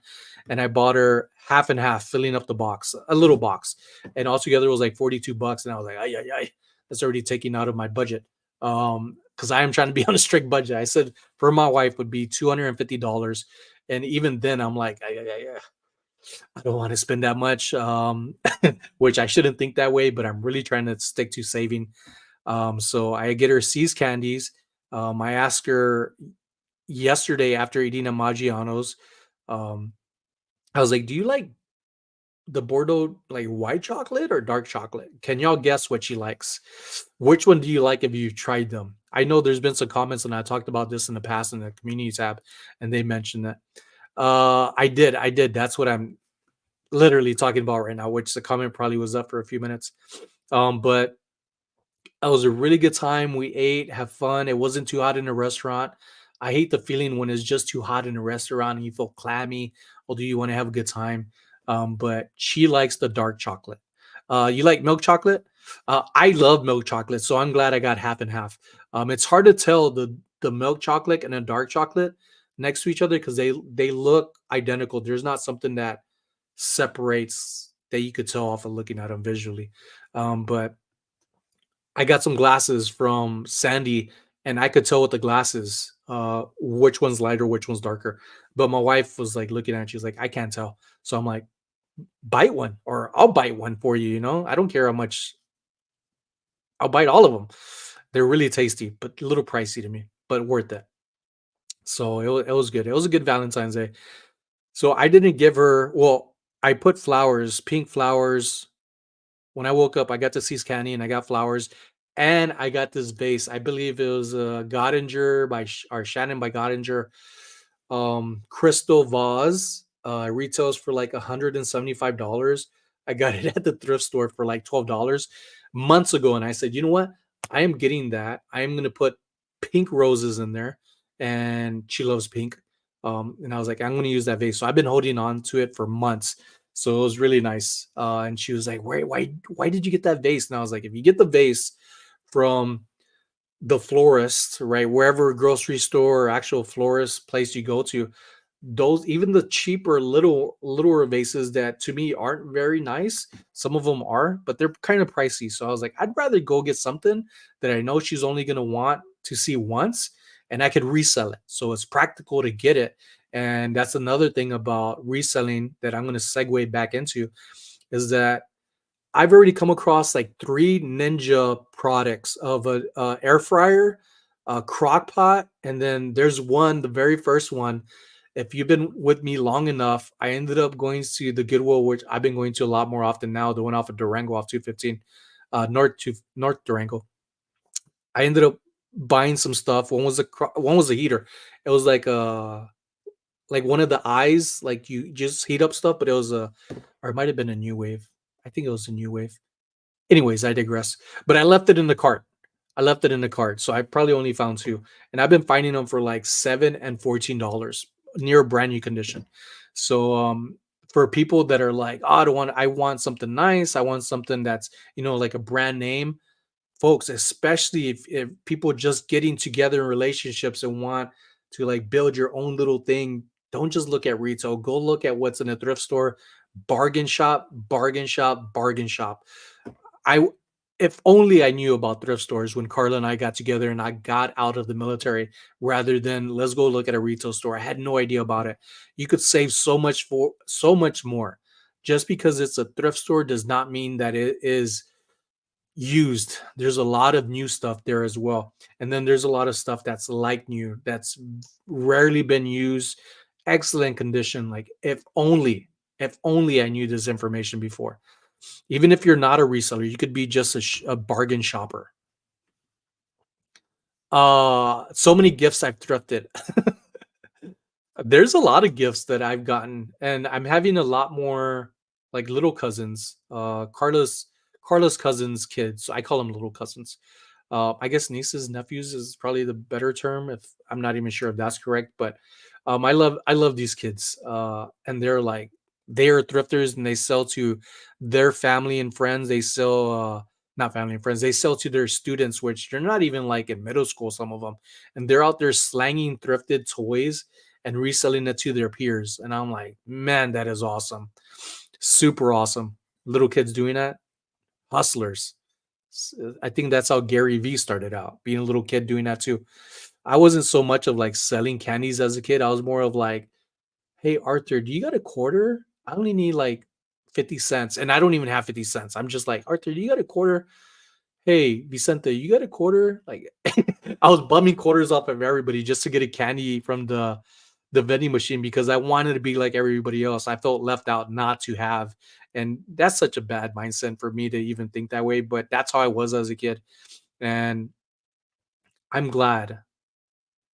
and I bought her half and half, filling up the box, a little box, and altogether it was like $42. And I was like, ay, ay, ay, that's already taking out of my budget. Because I am trying to be on a strict budget. I said for my wife would be $250, and even then I'm like, ay, ay, ay, ay, I don't want to spend that much, which I shouldn't think that way, but I'm really trying to stick to saving. So I get her C's candies. I asked her yesterday after eating a Maggiano's. Um, I was like, "Do you like the Bordeaux like white chocolate or dark chocolate? Can y'all guess what she likes? Which one do you like if you tried them?" I know there's been some comments, and I talked about this in the past in the community tab, and they mentioned that. I did. That's what I'm literally talking about right now, which the comment probably was up for a few minutes. But it was a really good time. We ate, have fun. It wasn't too hot in a restaurant. I hate the feeling when it's just too hot in a restaurant and you feel clammy. Although you want to have a good time, but she likes the dark chocolate. You like milk chocolate? I love milk chocolate, so I'm glad I got half and half. It's hard to tell the milk chocolate and the dark chocolate next to each other because they look identical. There's not something that separates that you could tell off of looking at them visually. But I got some glasses from Sandy, and I could tell with the glasses which one's lighter, which one's darker. But my wife was like looking at it, she's like, I can't tell. So I'm like, bite one, or I'll bite one for you. You know, I don't care how much. I'll bite all of them. They're really tasty, but a little pricey to me, but worth it. So it was good. It was a good Valentine's Day. So I didn't give her. Well, I put flowers, pink flowers. When I woke up, I got to see Scanny and I got flowers, and I got this vase. I believe it was a Godinger by or Shannon by Godinger, crystal vase. Retails for like $175. I got it at the thrift store for like $12 months ago, and I said, you know what? I am getting that. I am gonna put pink roses in there, and she loves pink. And I was like, I'm going to use that vase. So I've been holding on to it for months. So it was really nice. And she was like, why did you get that vase? And I was like, if you get the vase from the florist, right, wherever grocery store or actual florist place you go to, those, even the cheaper littler vases that to me aren't very nice, some of them are, but they're kind of pricey. So I was like, I'd rather go get something that I know she's only going to want to see once, and I could resell it, so it's practical to get it. And that's another thing about reselling that I'm going to segue back into, is that I've already come across like 3 Ninja products of a air fryer, a crock pot, and then there's one, the very first one. If you've been with me long enough, I ended up going to the Goodwill, which I've been going to a lot more often now, the one off of Durango off 215, North Durango. I ended up buying some stuff. One was a heater. It was like one of the eyes, like you just heat up stuff, but it was a, or it might have been a new wave. I think it was a new wave. Anyways, I digress. But I left it in the cart. I left it in the cart. So I probably only found two. And I've been finding them for like $7 and $14 near brand new condition. So for people that are like, oh, I want something nice. I want something that's, like a brand name, folks, especially if people just getting together in relationships and want to like build your own little thing, don't just look at retail. Go look at what's in a thrift store, bargain shop, bargain shop, bargain shop. I If only I knew about thrift stores when Carla and I got together and I got out of the military, rather than let's go look at a retail store. I had no idea about it. You could save so much more. Just because it's a thrift store does not mean that it is used. There's a lot of new stuff there as well. And then there's a lot of stuff that's like new, that's rarely been used, excellent condition. Like if only I knew this information before. Even if you're not a reseller, you could be just a bargain shopper. So many gifts I've thrifted. There's a lot of gifts that I've gotten, and I'm having a lot more like little cousins. Carla's cousins' kids. So I call them little cousins. I guess nieces, nephews is probably the better term. If I'm not even sure if that's correct, but I love these kids. And they are thrifters, and they sell to their family and friends. They sell not family and friends. They sell to their students, which they're not even like in middle school. Some of them, and they're out there slanging thrifted toys and reselling it to their peers. And I'm like, man, that is awesome, super awesome. Little kids doing that, hustlers. I think that's how Gary Vee started out, being a little kid doing that too. I wasn't so much of like selling candies as a kid. I was more of like, hey, Arthur, do you got a quarter? I only need like 50 cents. And I don't even have 50 cents. I'm just like, Arthur, do you got a quarter? Hey, Vicente, you got a quarter? Like, I was bumming quarters off of everybody just to get a candy from the vending machine because I wanted to be like everybody else. I felt left out not to have. And that's such a bad mindset for me to even think that way. But that's how I was as a kid. And I'm glad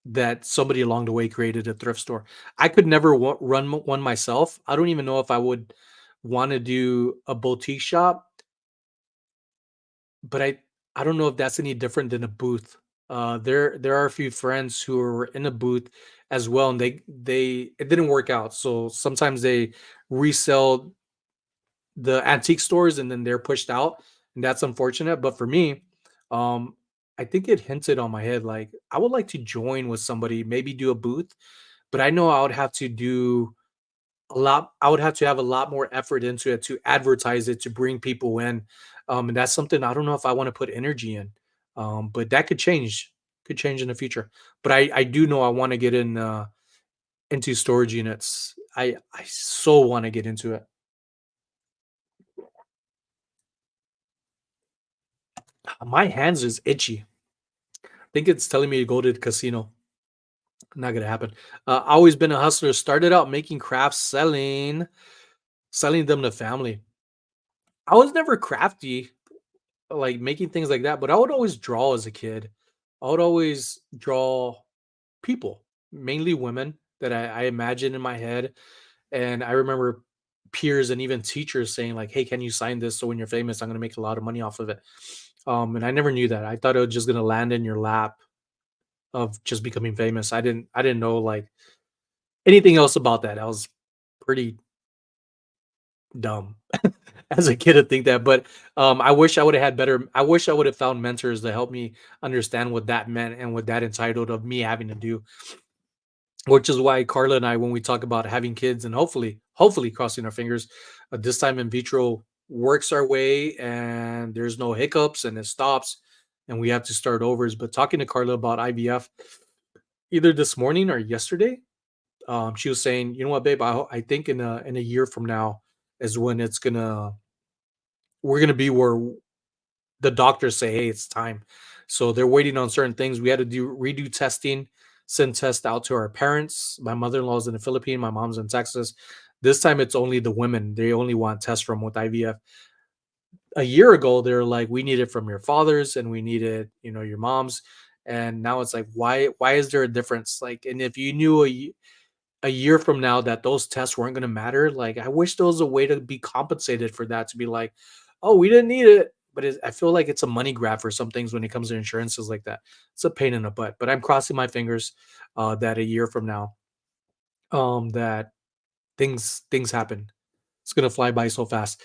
that somebody along the way created a thrift store. I could never run one myself. I don't even know if I would want to do a boutique shop, but I don't know if that's any different than a booth. There are a few friends who are in a booth as well, and they it didn't work out. So sometimes they resell the antique stores and then they're pushed out, and that's unfortunate. But for me, um, I think it hinted on my head like I would like to join with somebody, maybe do a booth, but I know I would have to do a lot. I would have to have a lot more effort into it to advertise it to bring people in, and that's something I don't know if I want to put energy in. But that could change in the future. But I do know I want to get into storage units. I so want to get into it. My hands is itchy. I think it's telling me to go to the casino. Not gonna happen. Always been a hustler. Started out making crafts, selling them to family. I was never crafty, like making things like that, but I would always draw as a kid. I would always draw people, mainly women that I imagine in my head. And I remember peers and even teachers saying, like, hey, can you sign this? So when you're famous, I'm gonna make a lot of money off of it. And I never knew that. I thought it was just gonna land in your lap of just becoming famous. I didn't know like Anything else about that? That was pretty dumb as a kid to think that. But I wish I would have had better. I wish I would have found mentors to help me understand what that meant and what that entitled of me having to do. Which is why Carla and I, when we talk about having kids and hopefully crossing our fingers, this time in vitro works our way and there's no hiccups and it stops and we have to start overs. But talking to Carla about IVF either this morning or yesterday, she was saying, you know what, babe, I think in a year from now is when we're gonna be where the doctors say, hey, it's time. So they're waiting on certain things. We had to do redo testing, send tests out to our parents. My mother-in-law's in the Philippines, my mom's in Texas. This time it's only the women. They only want tests from with IVF. A year ago, they're like, we need it from your fathers and we need it, your mom's. And now it's like, why is there a difference? Like, and if you knew a year from now that those tests weren't going to matter, like I wish there was a way to be compensated for that, to be like, oh, we didn't need it. But I feel like it's a money grab for some things when it comes to insurances like that. It's a pain in the butt. But I'm crossing my fingers that a year from now, that things happen. It's gonna fly by so fast.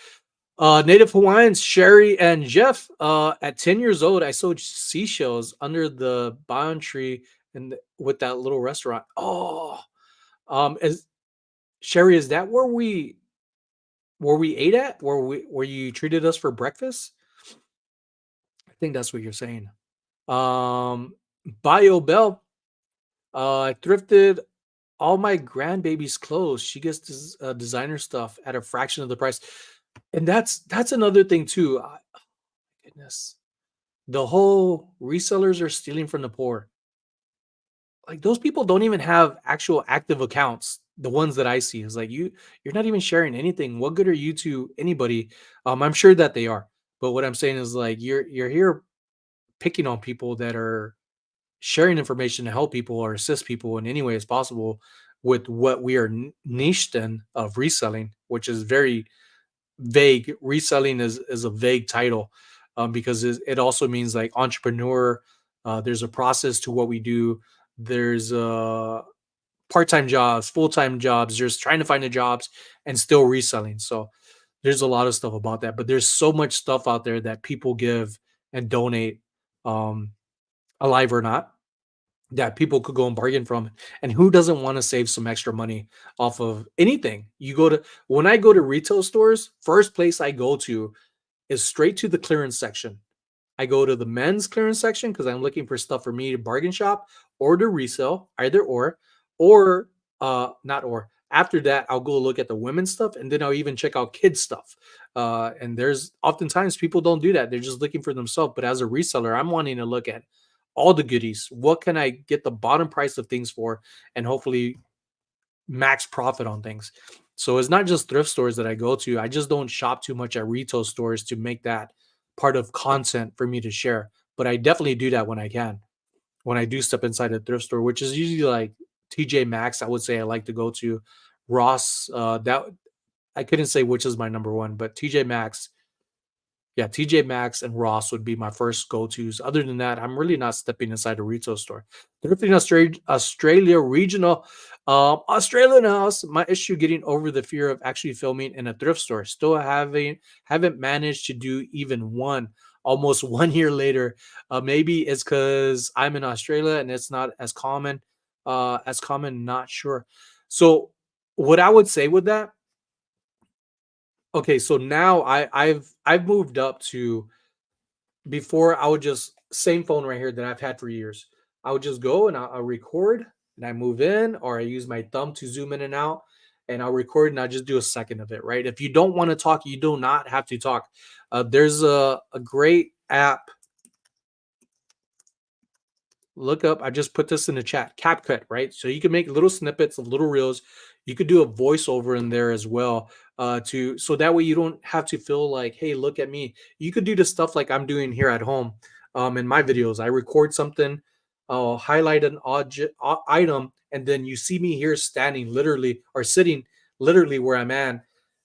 Native Hawaiians Sherry and Jeff. At 10 years old, I sowed seashells under the bound tree and with that little restaurant. Oh, is Sherry, is that where we ate at? Where you treated us for breakfast? I think that's what you're saying. Bio Bell. I thrifted all my grandbaby's clothes. She gets designer stuff at a fraction of the price, and that's another thing too. Goodness, the whole resellers are stealing from the poor. Like those people don't even have actual active accounts. The ones that I see is like you're not even sharing anything. What good are you to anybody? I'm sure that they are, but what I'm saying is like you're here picking on people that are sharing information to help people or assist people in any way as possible with what we are niched in of reselling, which is very vague. Reselling is a vague title, because it also means like entrepreneur. There's a process to what we do. There's part-time jobs, full-time jobs. There's trying to find the jobs and still reselling. So there's a lot of stuff about that. But there's so much stuff out there that people give and donate, um, alive or not, that people could go and bargain from. And who doesn't want to save some extra money off of anything? When I go to retail stores, first place I go to is straight to the clearance section. I go to the men's clearance section because I'm looking for stuff for me to bargain shop or to resell, either or not or. After that, I'll go look at the women's stuff and then I'll even check out kids stuff. And there's oftentimes people don't do that. They're just looking for themselves. But as a reseller, I'm wanting to look at all the goodies. What can I get the bottom price of things for and hopefully max profit on things? So it's not just thrift stores that I go to. I just don't shop too much at retail stores to make that part of content for me to share. But I definitely do that when I can. When I do step inside a thrift store, which is usually like TJ Maxx, I would say I like to go to. Ross, that I couldn't say which is my number one, but TJ Maxx, yeah, TJ Maxx and Ross would be my first go-tos. Other than that, I'm really not stepping inside a retail store. Thrifting Australia regional, Australian house. My issue getting over the fear of actually filming in a thrift store. Still haven't managed to do even one. Almost 1 year later, maybe it's because I'm in Australia and it's not as common. Not sure. So, what I would say with that, okay, so now I've moved up to, before I would just same phone right here that I've had for years. I would just go and I'll record and I move in, or I use my thumb to zoom in and out, and I'll record and I'll just do a second of it. Right. If you don't want to talk, you do not have to talk. There's a great app. Look up, I just put this in the chat, CapCut, right? So you can make little snippets of little reels. You could do a voiceover in there as well, to so that way you don't have to feel like, hey, look at me. You could do the stuff like I'm doing here at home. In my videos, I record something, I'll highlight an object item, and then you see me here standing literally or sitting literally where I'm at,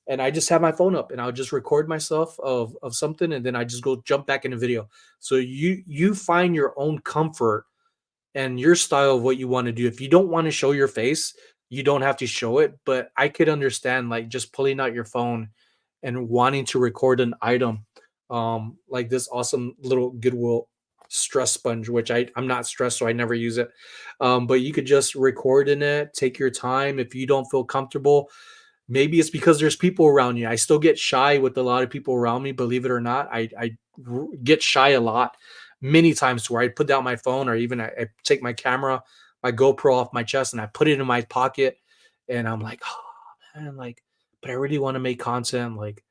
and I just have my phone up and I'll just record myself of something, and then I just go jump back in the video. So you find your own comfort and your style of what you want to do. If you don't want to show your face, you don't have to show it, but I could understand like just pulling out your phone and wanting to record an item, like this awesome little Goodwill stress sponge, which I'm not stressed, so I never use it. But you could just record in it, take your time. If you don't feel comfortable, maybe it's because there's people around you. I still get shy with a lot of people around me, believe it or not. Get shy a lot, many times to where I put down my phone, or even I take my camera, my GoPro off my chest, and I put it in my pocket, and I'm like, oh man, like, but I really want to make content. Like,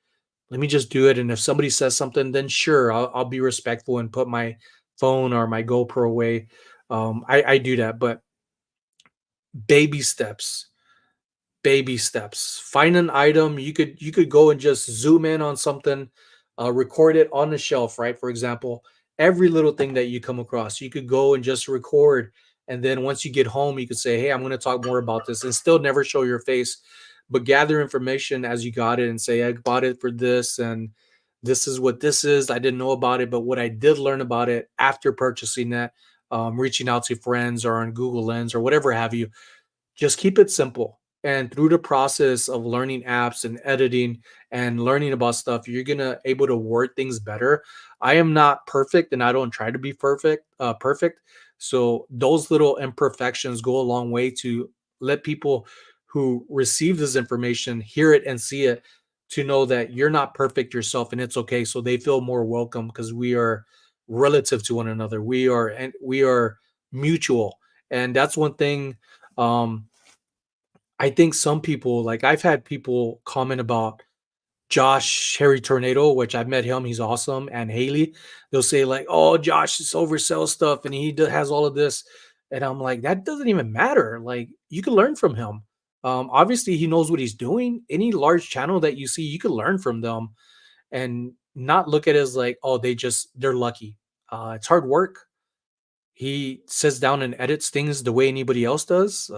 let me just do it. And if somebody says something, then sure, I'll be respectful and put my phone or my GoPro away. I do that, but baby steps, baby steps. Find an item. You could go and just zoom in on something, record it on the shelf, right? For example, every little thing that you come across, you could go and just record. And then once you get home, you could say, "Hey, I'm going to talk more about this," and still never show your face, but gather information as you got it and say, "I bought it for this, and this is what this is. I didn't know about it, but what I did learn about it after purchasing that, reaching out to friends or on Google Lens or whatever have you." Just keep it simple. And through the process of learning apps and editing and learning about stuff, you're gonna able to word things better. I am not perfect, and I don't try to be perfect. So those little imperfections go a long way to let people who receive this information hear it and see it, to know that you're not perfect yourself and it's okay. So they feel more welcome because we are relative to one another. We are mutual. And that's one thing, um, I think some people, like I've had people comment about Josh Harry Tornado, which I've met him, he's awesome, and Haley. They'll say like, "Oh, Josh just oversells stuff, and has all of this," and I'm like, that doesn't even matter. Like you can learn from him. Obviously, he knows what he's doing. Any large channel that you see, you can learn from them, and not look at it as like, "Oh, they're lucky." It's hard work. He sits down and edits things the way anybody else does.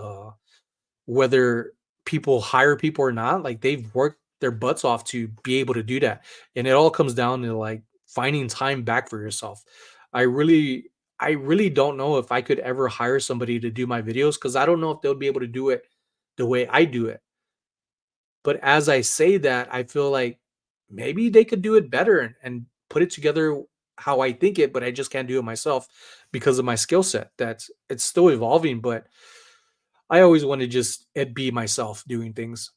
Whether people hire people or not, like they've worked their butts off to be able to do that. And it all comes down to like finding time back for yourself. I really, I really don't know if I could ever hire somebody to do my videos because I don't know if they'll be able to do it the way I do it. But as I say that, I feel like maybe they could do it better and put it together how I think it, but I just can't do it myself because of my skill set. That's it's still evolving, but I always want to just it be myself doing things.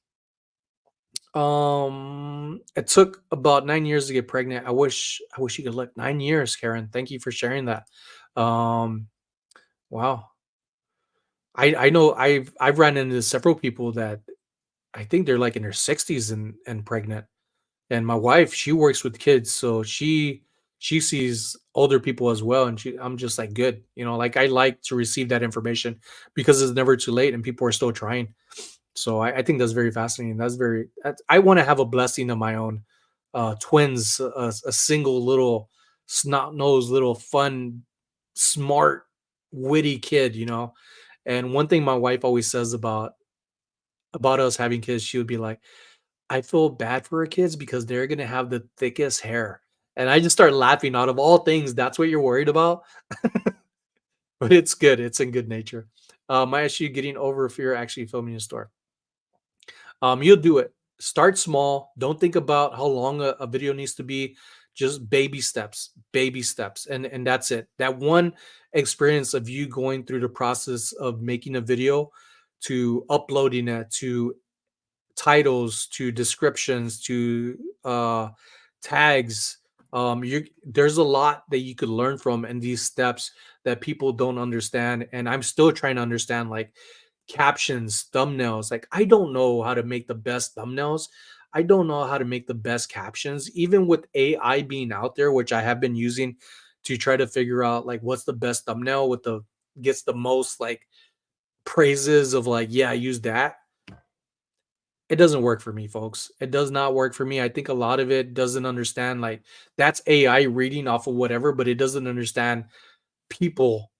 It took about 9 years to get pregnant. I wish you could look 9 years, Karen. Thank you for sharing that. Um, wow. I know I've ran into several people that I think they're like in their 60s and pregnant. And my wife, she works with kids, so she sees older people as well, and I'm just like good. Like I like to receive that information because it's never too late and people are still trying. So I think that's very fascinating. I want to have a blessing of my own. Twins, a single little snot nosed, little fun, smart, witty kid. And one thing my wife always says about us having kids, she would be like, "I feel bad for her kids because they're gonna have the thickest hair." And I just start laughing. Out of all things, that's what you're worried about. But it's good. It's in good nature. My issue getting over fear actually filming a store. You'll do it. Start small. Don't think about how long a video needs to be. Just baby steps, and that's it. That one experience of you going through the process of making a video, to uploading it, to titles, to descriptions, to tags. There's a lot that you could learn from in these steps that people don't understand, and I'm still trying to understand, like captions, thumbnails. Like I don't know how to make the best thumbnails. I don't know how to make the best captions, even with AI being out there, which I have been using to try to figure out like what's the best thumbnail with the gets the most like praises of like, yeah, I use that. It doesn't work for me, folks. It does not work for me. I think a lot of it doesn't understand like that's AI reading off of whatever, but it doesn't understand people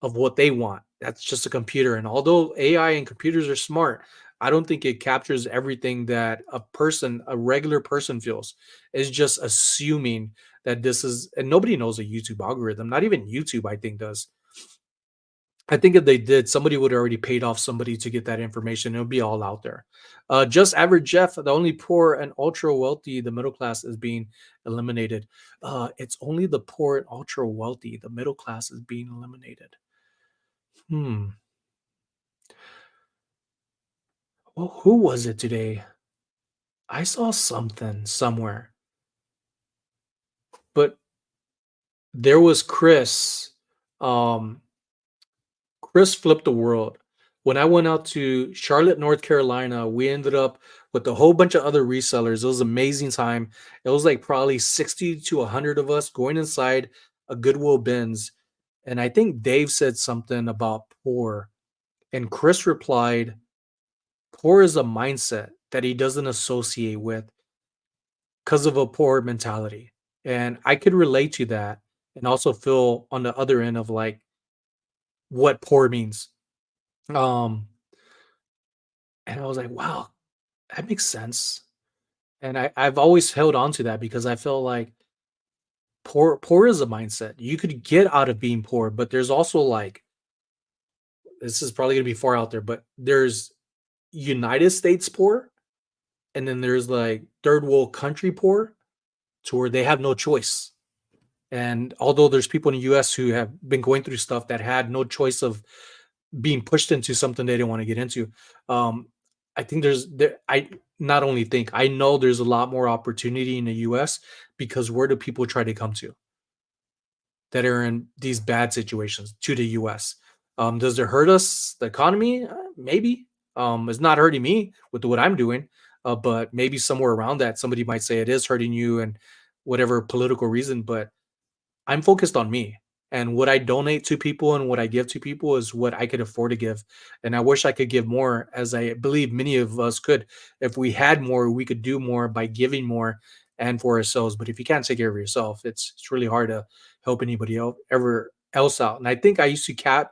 of what they want. That's just a computer. And although AI and computers are smart, I don't think it captures everything that a regular person feels. It's just assuming that this is, and nobody knows a YouTube algorithm. Not even YouTube, I think, does. I think if they did, somebody would already paid off somebody to get that information. It would be all out there. Just average Jeff, the only poor and ultra wealthy, the middle class is being eliminated. It's only the poor and ultra wealthy, the middle class is being eliminated. Hmm. Well, who was it today? I saw something somewhere, but there was Chris. Um, Chris flipped the world. When I went out to Charlotte, North Carolina, we ended up with a whole bunch of other resellers. It was an amazing time. It was like probably 60 to 100 of us going inside a Goodwill bins. And I think Dave said something about poor. And Chris replied, poor is a mindset that he doesn't associate with because of a poor mentality. And I could relate to that and also feel on the other end of like what poor means. Um, and I was like, wow, that makes sense. And I've always held on to that because I feel like poor is a mindset. You could get out of being poor, but there's also like this is probably gonna be far out there, but there's United States poor, and then there's like third world country poor to where they have no choice. And although there's people in the US who have been going through stuff that had no choice of being pushed into something they didn't want to get into. Um, I think I not only think I know there's a lot more opportunity in the US because where do people try to come to that are in these bad situations to the US? Does it hurt us, the economy? Maybe. It's not hurting me with what I'm doing, but maybe somewhere around that, somebody might say it is hurting you and whatever political reason. But I'm focused on me. And what I donate to people and what I give to people is what I could afford to give. And I wish I could give more, as I believe many of us could. If we had more, we could do more by giving more and for ourselves. But if you can't take care of yourself, it's really hard to help anybody else ever else out. And I think I used to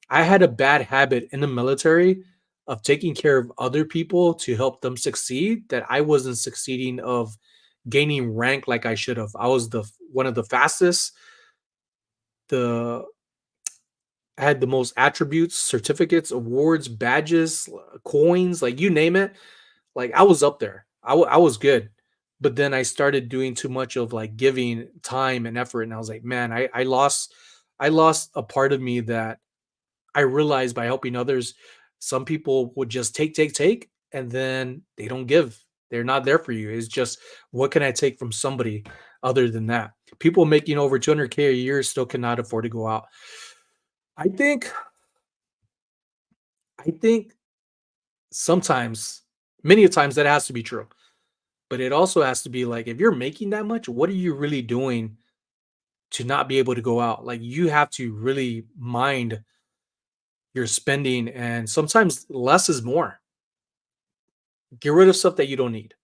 I had a bad habit in the military of taking care of other people to help them succeed that I wasn't succeeding of gaining rank like I should have. I was the one of the fastest, the had the most attributes, certificates, awards, badges, coins, like you name it. Like I was up there. I was good. But then I started doing too much of like giving time and effort, and I was like, man, I lost a part of me that I realized by helping others, some people would just take, and then they don't give. They're not there for you. It's just, what can I take from somebody other than that? People making over 200K a year still cannot afford to go out. I think, I think sometimes, many a times that has to be true, but it also has to be like, if you're making that much, what are you really doing to not be able to go out? Like you have to really mind your spending, and sometimes less is more. Get rid of stuff that you don't need.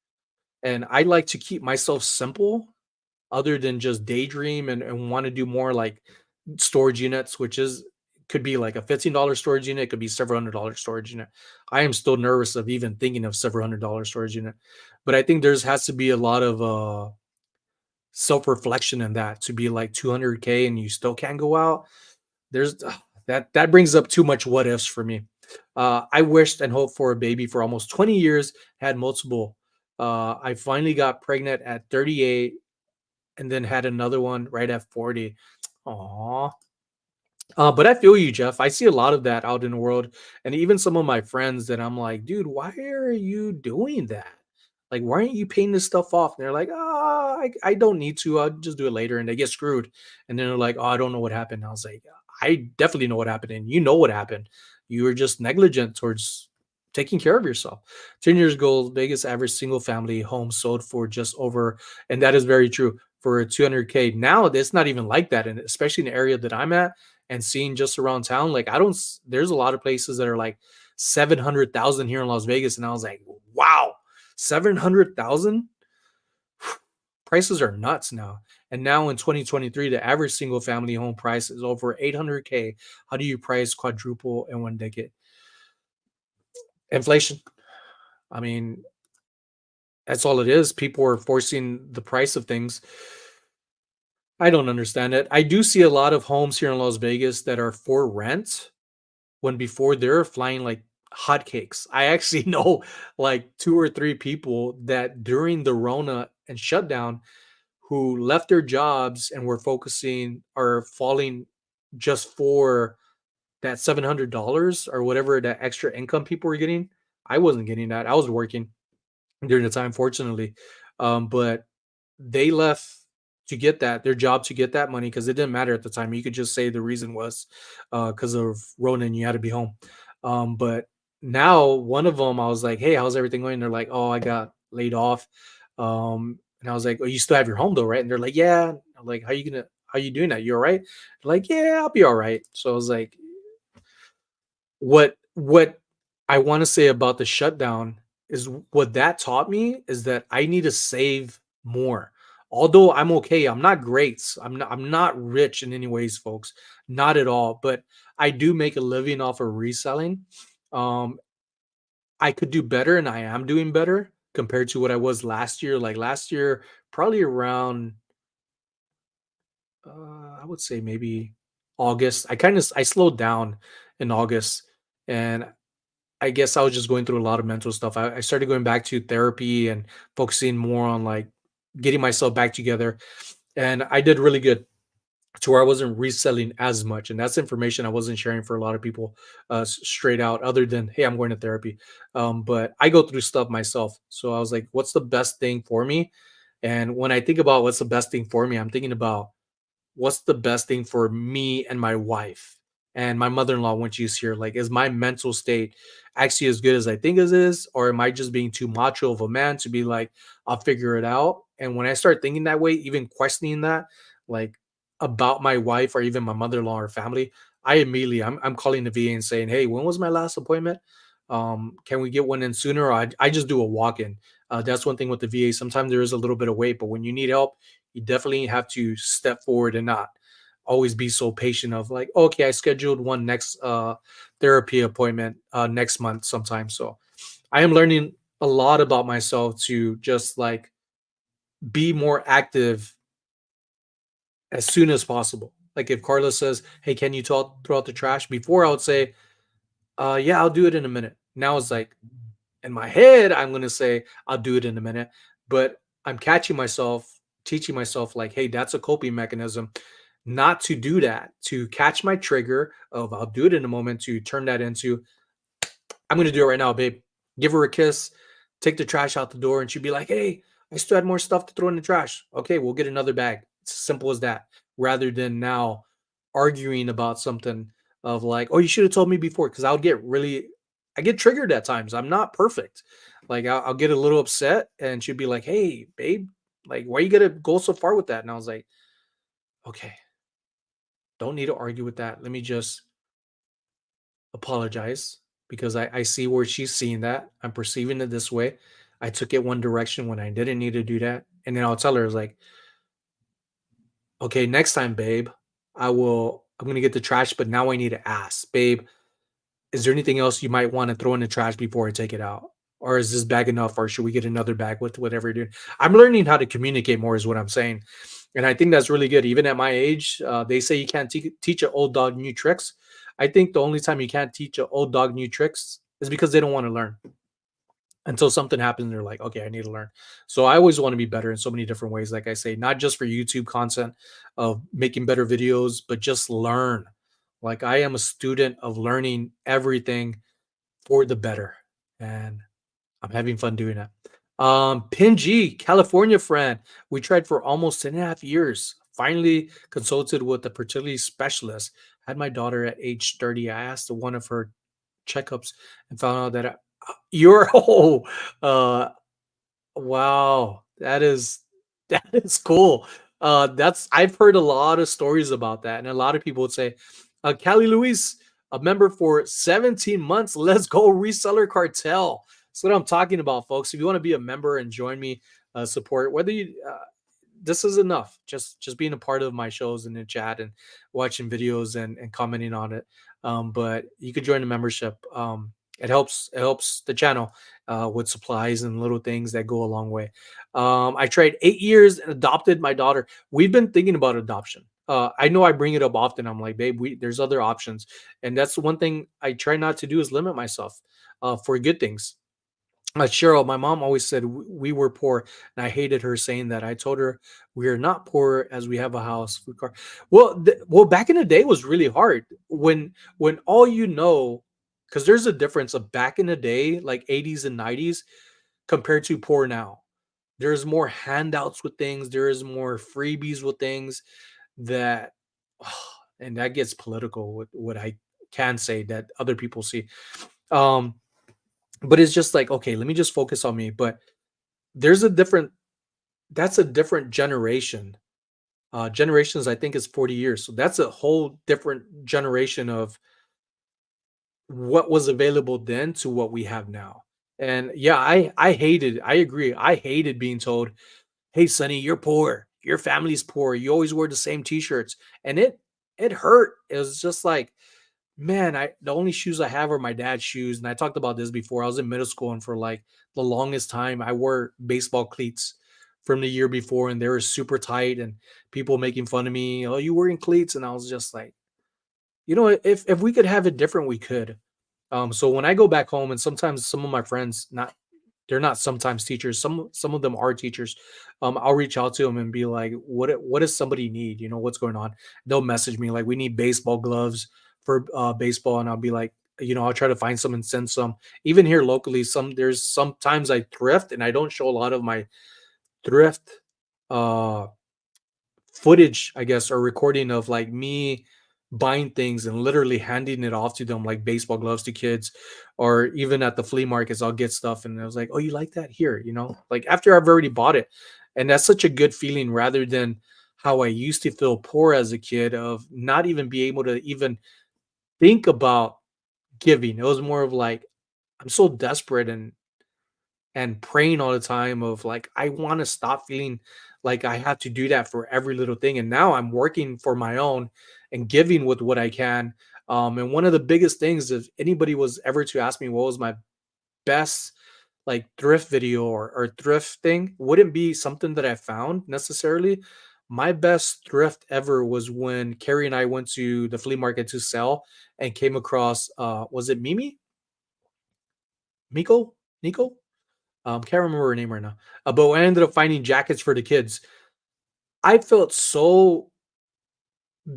And I like to keep myself simple other than just daydream and want to do more like storage units, which is could be like a $15 storage unit, it could be several $100 storage unit. I am still nervous of even thinking of several $100 storage unit. But I think there's has to be a lot of self-reflection in that to be like 200K and you still can't go out. There's that brings up too much what ifs for me. I wished and hoped for a baby for almost 20 years, had multiple. I finally got pregnant at 38 and then had another one right at 40. Aw. But I feel you, Jeff. I see a lot of that out in the world, and even some of my friends that I'm like, dude, why are you doing that? Like, why aren't you paying this stuff off? And they're like, I don't need to. I'll just do it later, and they get screwed. And then they're like, oh, I don't know what happened. I was like, I definitely know what happened, and you know what happened. You were just negligent towards taking care of yourself. 10 years ago, Vegas average single family home sold for just over, and that is very true, for 200K. Now it's not even like that, and especially in the area that I'm at and seeing just around town, like I don't. There's a lot of places that are like 700,000 here in Las Vegas, and I was like, wow, 700,000. Prices are nuts now. And now in 2023, the average single family home price is over 800K. How do you price quadruple in one decade? Inflation. I mean, that's all it is. People are forcing the price of things. I don't understand it. I do see a lot of homes here in Las Vegas that are for rent when before they're flying like hotcakes. I actually know like 2 or 3 people that during the Rona and shutdown who left their jobs and were focusing or falling just for that $700 or whatever that extra income people were getting. I wasn't getting that. I was working during the time, fortunately. But they left to get that their job to get that money because it didn't matter at the time. You could just say the reason was because of Rona and you had to be home. But now one of them, I was like, "Hey, how's everything going?" They're like, "Oh, I got laid off." And I was like, "Oh, you still have your home though, right?" And they're like, "Yeah." I'm like, How you doing that? You all right?" They're like, "Yeah, I'll be all right." So I was like, what I wanna say about the shutdown is what that taught me is that I need to save more. Although I'm okay, I'm not great. I'm not rich in any ways, folks, not at all, but I do make a living off of reselling. Um, I could do better, and I am doing better compared to what I was last year. Like, last year, probably around, I would say maybe August. I slowed down in August, and I guess I was just going through a lot of mental stuff. I started going back to therapy and focusing more on like getting myself back together. And I did really good to where I wasn't reselling as much. And that's information I wasn't sharing for a lot of people straight out, other than, hey, I'm going to therapy. But I go through stuff myself. So I was like, what's the best thing for me? And when I think about what's the best thing for me, I'm thinking about what's the best thing for me and my wife and my mother-in-law when she's here? Like, is my mental state actually as good as I think it is, or am I just being too macho of a man to be like, I'll figure it out? And when I start thinking that way, even questioning that, like about my wife or even my mother-in-law or family, I immediately I'm calling the VA and saying, hey, when was my last appointment? Can we get one in sooner? Or I just do a walk-in. That's one thing with the VA. Sometimes there is a little bit of wait, but when you need help, you definitely have to step forward and not always be so patient of like, okay, I scheduled one next therapy appointment next month sometime. So I am learning a lot about myself to just like be more active as soon as possible. Like if Carla says, hey, can you throw out the trash? Before I would say, yeah, I'll do it in a minute. Now it's like in my head, I'm gonna say I'll do it in a minute, but I'm catching myself, teaching myself like, hey, that's a coping mechanism, not to do that, to catch my trigger of I'll do it in a moment, to turn that into I'm gonna do it right now, babe. Give her a kiss, take the trash out the door, and she'd be like, hey, I still had more stuff to throw in the trash. Okay, we'll get another bag. It's as simple as that. Rather than now arguing about something of like, oh, you should have told me before. Cause I get triggered at times. I'm not perfect. Like I'll get a little upset and she'd be like, hey, babe, like, why you gotta go so far with that? And I was like, okay, don't need to argue with that. Let me just apologize because I see where she's seeing that. I'm perceiving it this way. I took it one direction when I didn't need to do that. And then I'll tell her, like, okay, next time, babe, I'm gonna get the trash, but now I need to ask, babe, is there anything else you might want to throw in the trash before I take it out? Or is this bag enough? Or should we get another bag with whatever you're doing? I'm learning how to communicate more, is what I'm saying. And I think that's really good. Even at my age, they say you can't teach an old dog new tricks. I think the only time you can't teach an old dog new tricks is because they don't want to learn until something happens. They're like, okay, I need to learn. So I always want to be better in so many different ways. Like I say, not just for YouTube content of making better videos, but just learn. Like I am a student of learning everything for the better. And I'm having fun doing that. Pinji, California friend. We tried for almost 10.5 years. Finally consulted with a fertility specialist. Had my daughter at age 30. I asked one of her checkups and found out that you're oh wow, that is cool. That's I've heard a lot of stories about that, and a lot of people would say, "Cali Luis, a member for 17 months. Let's go, reseller cartel." That's what I'm talking about, folks. If you want to be a member and join me, support whether you. This is enough. Just being a part of my shows and the chat and watching videos and commenting on it. But you could join the membership. It helps the channel with supplies and little things that go a long way. I tried 8 years and adopted my daughter. We've been thinking about adoption. I know I bring it up often. I'm like, babe, there's other options, and that's the one thing I try not to do is limit myself for good things. Cheryl, my mom always said we were poor, and I hated her saying that. I told her we are not poor as we have a house, food, car. Well, back in the day was really hard when all because there's a difference of back in the day, like 80s and 90s, compared to poor now. There's more handouts with things. There is more freebies with things that, and that gets political. With what I can say that other people see. Um, but it's just like, okay, let me just focus on me. But there's a different that's a different generation. Generations, I think, is 40 years. So that's a whole different generation of what was available then to what we have now. And yeah, I agree. I hated being told, "Hey Sonny, you're poor. Your family's poor. You always wear the same t-shirts." And it hurt. It was just like, man, I the only shoes I have are my dad's shoes, and I talked about this before. I was in middle school, and for like the longest time, I wore baseball cleats from the year before, and they were super tight, and people making fun of me. Oh, you wearing cleats? And I was just like, if we could have it different, we could. So when I go back home, and sometimes some of my friends, not they're not sometimes teachers. Some of them are teachers. I'll reach out to them and be like, what does somebody need? What's going on? They'll message me like, we need baseball gloves for baseball, and I'll be like, I'll try to find some and send some. Even here locally, there's sometimes I thrift, and I don't show a lot of my thrift uh footage, I guess, or recording of like me buying things and literally handing it off to them, like baseball gloves to kids, or even at the flea markets, I'll get stuff and I was like, "Oh, you like that? Here," like after I've already bought it. And that's such a good feeling rather than how I used to feel poor as a kid of not even be able to even think about giving. It was more of like, I'm so desperate and praying all the time of like I want to stop feeling like I have to do that for every little thing. And now I'm working for my own and giving with what I can. And one of the biggest things, if anybody was ever to ask me what was my best like thrift video or thrift thing, wouldn't be something that I found necessarily. My best thrift ever was when Carrie and I went to the flea market to sell and came across was it Mimi? Miko? Nico? Can't remember her name right now. But I ended up finding jackets for the kids. I felt so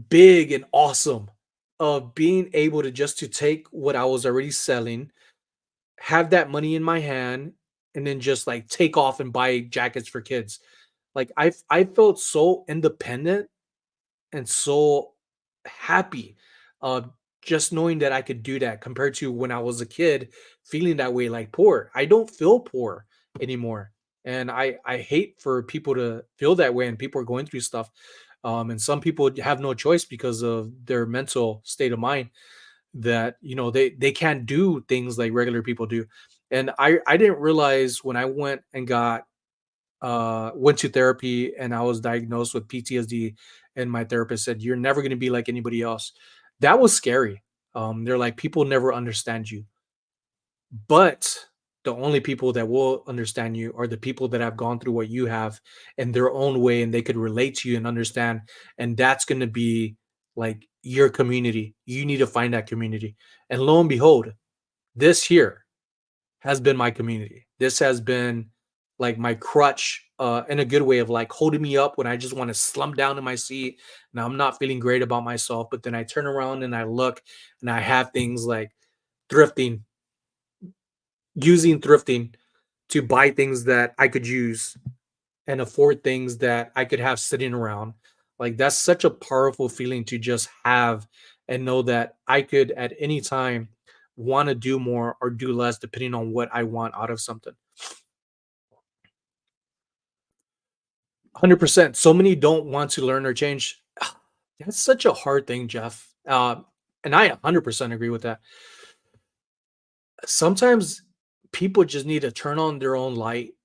big and awesome of being able to just to take what I was already selling, have that money in my hand, and then just like take off and buy jackets for kids. Like I felt so independent and so happy just knowing that I could do that compared to when I was a kid feeling that way like poor. I don't feel poor anymore. And I hate for people to feel that way and people are going through stuff. And some people have no choice because of their mental state of mind that they can't do things like regular people do. And I didn't realize when I went to therapy and I was diagnosed with PTSD, and my therapist said, "You're never going to be like anybody else." That was scary. They're like, people never understand you, but the only people that will understand you are the people that have gone through what you have in their own way, and they could relate to you and understand. And that's going to be like your community. You need to find that community. And lo and behold, this here has been my community. This has been like my crutch in a good way of like holding me up when I just want to slump down in my seat and I'm not feeling great about myself. But then I turn around and I look and I have things like thrifting, using thrifting to buy things that I could use and afford things that I could have sitting around. Like that's such a powerful feeling to just have and know that I could at any time want to do more or do less depending on what I want out of something. 100%. So many don't want to learn or change. That's such a hard thing, Jeff. And I 100% agree with that. Sometimes people just need to turn on their own light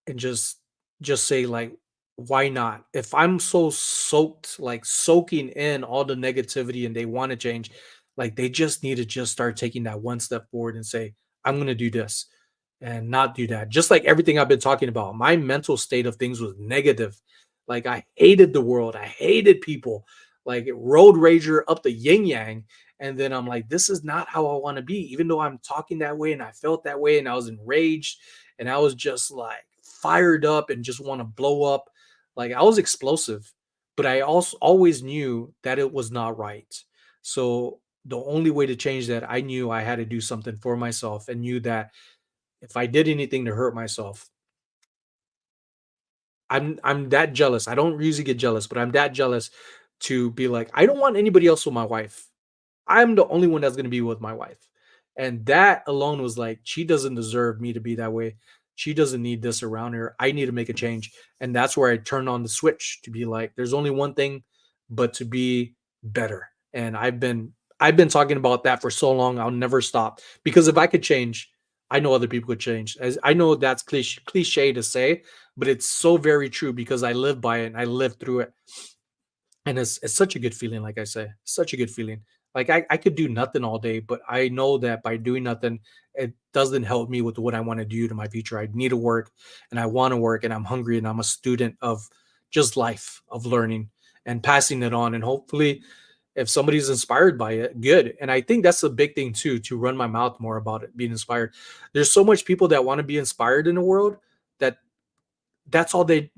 and just say like, why not? If I'm so soaked, like soaking in all the negativity and they want to change, like they just need to just start taking that one step forward and say, I'm going to do this and not do that. Just like everything I've been talking about, my mental state of things was negative. Like I hated the world, I hated people, like road rager up the yin yang. And then I'm like, this is not how I want to be, even though I'm talking that way and I felt that way and I was enraged and I was just like fired up and just want to blow up. Like I was explosive, but I also always knew that it was not right. So the only way to change that, I knew I had to do something for myself and knew that if I did anything to hurt myself, I'm that jealous. I don't usually get jealous, but I'm that jealous to be like, I don't want anybody else with my wife. I'm the only one that's going to be with my wife. And that alone was like, she doesn't deserve me to be that way. She doesn't need this around her. I need to make a change. And that's where I turned on the switch to be like, there's only one thing, but to be better. And I've been talking about that for so long. I'll never stop because if I could change, I know other people could change. As I know that's cliche to say, but it's so very true because I live by it and I lived through it. And it's such a good feeling, like I say, such a good feeling. Like I could do nothing all day, but I know that by doing nothing, it doesn't help me with what I want to do to my future. I need to work and I want to work and I'm hungry and I'm a student of just life, of learning and passing it on. And hopefully if somebody's inspired by it, good. And I think that's a big thing too, to run my mouth more about it, being inspired. There's so much people that want to be inspired in the world that that's all they're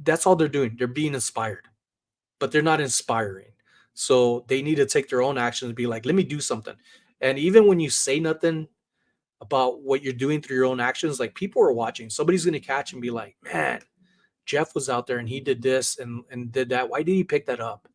doing. They're being inspired but they're not inspiring. So they need to take their own actions and be like, let me do something. And even when you say nothing about what you're doing through your own actions, like people are watching. Somebody's going to catch and be like, man, Jeff was out there and he did this and did that. Why did he pick that up?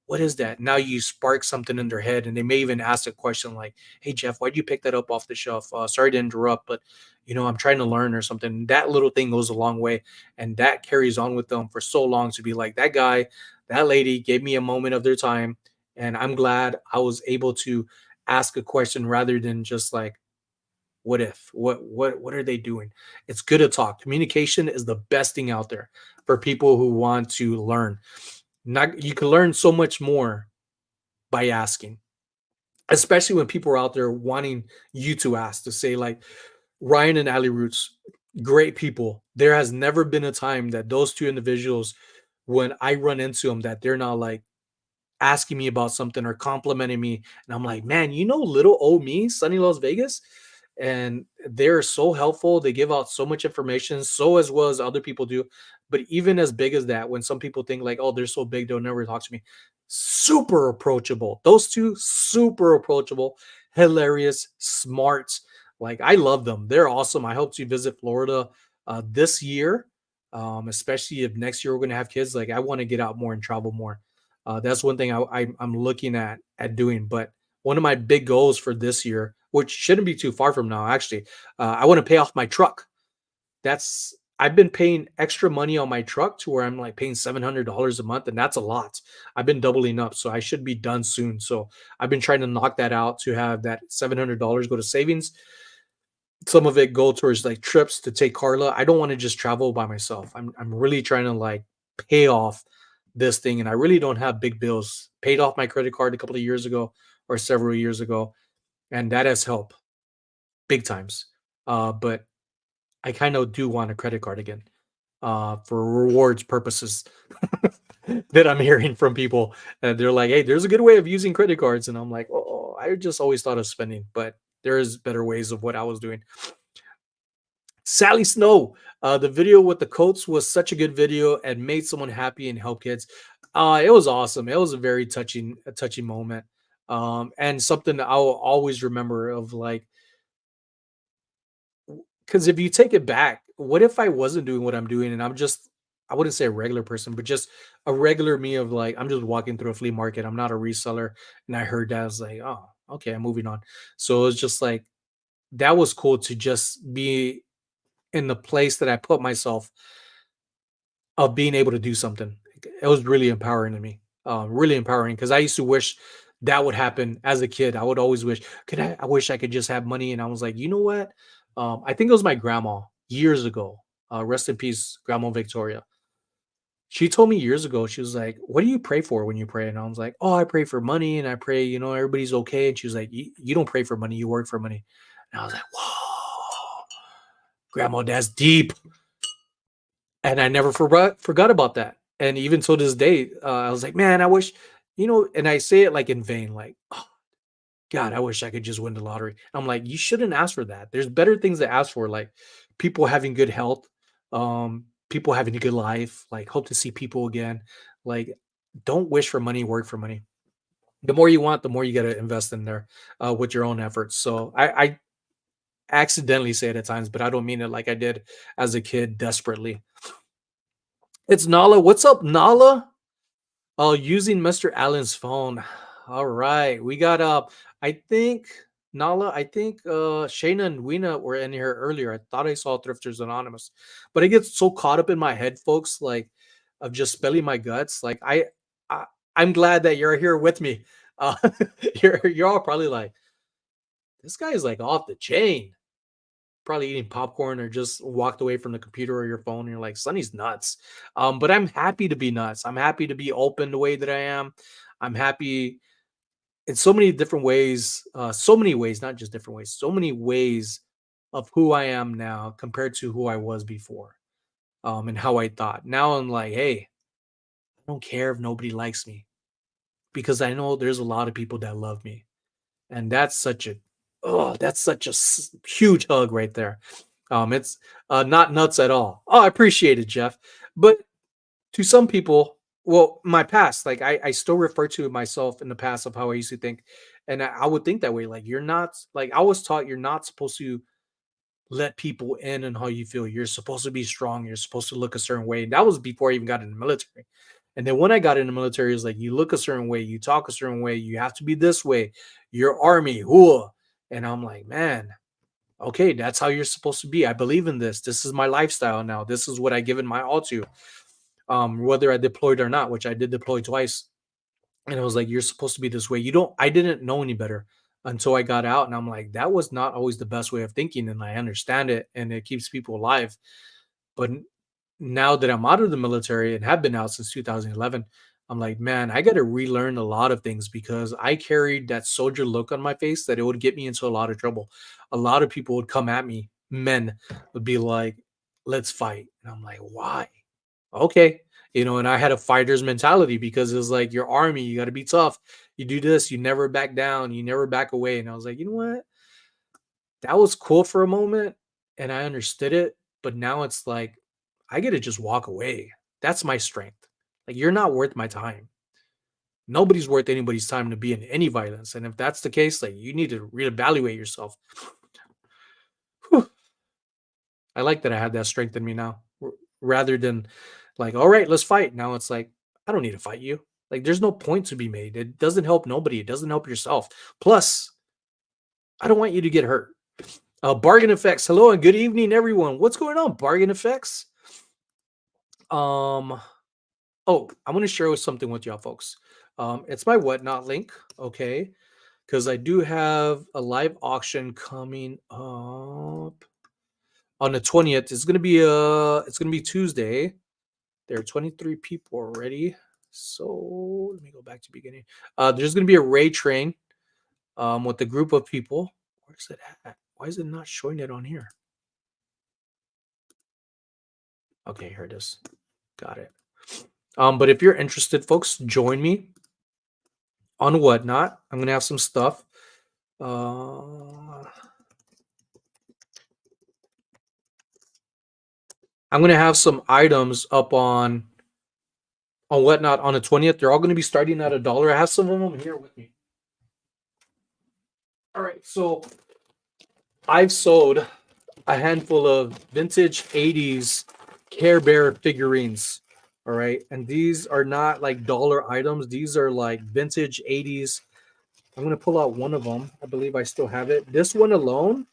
What is that? Now you spark something in their head, and they may even ask a question like, "Hey Jeff, why'd you pick that up off the shelf? Sorry to interrupt, but I'm trying to learn or something." That little thing goes a long way, and that carries on with them for so long to be like, that guy, that lady gave me a moment of their time, and I'm glad I was able to ask a question rather than just like, "What if? What are they doing?" It's good to talk. Communication is the best thing out there for people who want to learn. Not you can learn so much more by asking, especially when people are out there wanting you to ask to say like Ryan and Ali Roots, great people. There has never been a time that those two individuals, when I run into them, that they're not like asking me about something or complimenting me. And I'm like, man, little old me, Sunny Las Vegas. And they're so helpful. They give out so much information, so as well as other people do. But even as big as that, when some people think like, oh, they're so big, they'll never talk to me. Super approachable. Those two, super approachable, hilarious, smart. Like I love them. They're awesome. I hope to visit Florida this year, especially if next year we're going to have kids. Like I want to get out more and travel more. That's one thing I'm looking at doing. But one of my big goals for this year, which shouldn't be too far from now, actually, I want to pay off my truck. That's I've been paying extra money on my truck to where I'm like paying $700 a month, and that's a lot. I've been doubling up, so I should be done soon. So I've been trying to knock that out to have that $700 go to savings. Some of it go towards like trips to take Carla. I don't want to just travel by myself. I'm really trying to like pay off this thing, and I really don't have big bills. Paid off my credit card a couple of years ago or several years ago, and that has helped big times. But I kind of do want a credit card again for rewards purposes that I'm hearing from people. And they're like, hey, there's a good way of using credit cards. And I'm like, oh, I just always thought of spending, but there is better ways of what I was doing. Sally Snow, the video with the coats was such a good video and made someone happy and help kids. It was awesome. It was a touching moment. And something that I will always remember of like, because if you take it back, what if I wasn't doing what I'm doing and I'm just, I wouldn't say a regular person, but just a regular me of like, I'm just walking through a flea market. I'm not a reseller. And I heard that. I was like, oh, okay, I'm moving on. So it's just like, that was cool to just be in the place that I put myself of being able to do something. It was really empowering to me. Really empowering because I used to wish that would happen as a kid. I would always wish, I wish I could just have money. And I was like, you know what? I think it was my grandma years ago. Rest in peace, Grandma Victoria. She told me years ago, she was like, what do you pray for when you pray? And I was like, oh, I pray for money and I pray, everybody's okay. And she was like, you don't pray for money, you work for money. And I was like, whoa. Grandma, that's deep. And I never forgot about that. And even till this day, I was like, man, I wish, and I say it like in vain, like, oh, God, I wish I could just win the lottery. I'm like, you shouldn't ask for that. There's better things to ask for, like people having good health, people having a good life, like hope to see people again. Like, don't wish for money, work for money. The more you want, the more you got to invest in there with your own efforts. So I accidentally say it at times, but I don't mean it like I did as a kid desperately. It's Nala. What's up, Nala? Oh, using Mr. Allen's phone. All right. We got I think Nala, I think Shayna and Weena were in here earlier. I thought I saw Thrifters Anonymous. But I get so caught up in my head, folks, like of just spilling my guts. Like I I'm glad that you're here with me. Uh you're all probably like, this guy is like off the chain. Probably eating popcorn or just walked away from the computer or your phone and you're like, Sonny's nuts. But I'm happy to be nuts. I'm happy to be open the way that I am. I'm happy in so many different ways, so many ways, not just different ways, so many ways of who I am now compared to who I was before, and how I thought. Now I'm like, hey, I don't care if nobody likes me because I know there's a lot of people that love me. And that's such a huge hug right there. It's not nuts at all. Oh, I appreciate it, Jeff. But to some people, well, my past, like I still refer to myself in the past of how I used to think, and I would think that way. Like you're not, like I was taught, you're not supposed to let people in and how you feel. You're supposed to be strong. You're supposed to look a certain way. And that was before I even got in the military. And then when I got in the military, it's like you look a certain way, you talk a certain way, you have to be this way. You're army, whoa. And I'm like, man, okay, that's how you're supposed to be. I believe in this. This is my lifestyle now. This is what I given my all to. Whether I deployed or not, which I did deploy twice. And I was like, you're supposed to be this way. You don't, I didn't know any better until I got out. And I'm like, that was not always the best way of thinking. And I understand it and it keeps people alive. But now that I'm out of the military and have been out since 2011, I'm like, man, I got to relearn a lot of things because I carried that soldier look on my face that it would get me into a lot of trouble. A lot of people would come at me, men would be like, let's fight. And I'm like, why? Okay. And I had a fighter's mentality because it was like your army, you got to be tough. You do this, you never back down, you never back away. And I was like, you know what? That was cool for a moment and I understood it. But now it's like, I get to just walk away. That's my strength. Like, you're not worth my time. Nobody's worth anybody's time to be in any violence. And if that's the case, like, you need to reevaluate yourself. Whew. I like that I had that strength in me now rather than like, all right, let's fight. Now it's like, I don't need to fight you. Like, there's no point to be made. It doesn't help nobody. It doesn't help yourself. Plus, I don't want you to get hurt. Bargain effects. Hello and good evening, everyone. What's going on, bargain effects? Um, oh, I want to share with something with y'all folks. It's my whatnot link, okay? Because I do have a live auction coming up on the 20th. It's gonna be Tuesday. There are 23 people already. So let me go back to beginning. There's gonna be a raid train with a group of people. Where's it at? Why is it not showing it on here? Okay, here it is. Got it. But if you're interested, folks, join me on Whatnot. I'm gonna have some stuff. I'm gonna have some items up on Whatnot on the 20th. They're all gonna be starting at $1. I have some of them here with me. All right, so I've sold a handful of vintage 80s Care Bear figurines. All right, and these are not like dollar items. These are like vintage 80s. I'm gonna pull out one of them. I believe I still have it. This one alone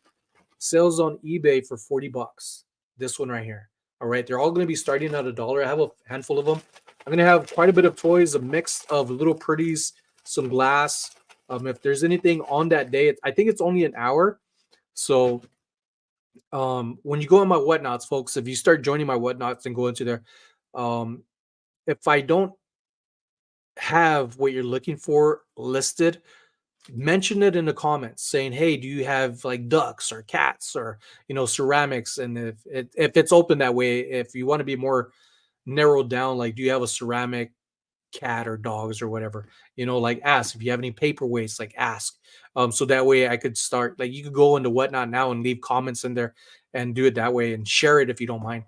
sells on eBay for $40. This one right here. All right, they're all going to be starting at $1. I have a handful of them. I'm going to have quite a bit of toys, a mix of little pretties, some glass. If there's anything on that day, I think it's only an hour. So when you go on my whatnots, folks, if you start joining my whatnots and go into there, if I don't have what you're looking for listed, mention it in the comments saying, hey, do you have like ducks or cats or ceramics? And if it's open that way, if you want to be more narrowed down, like do you have a ceramic cat or dogs or whatever, like ask if you have any paperweights, like ask. So that way I could start, like you could go into Whatnot now and leave comments in there and do it that way and share it if you don't mind.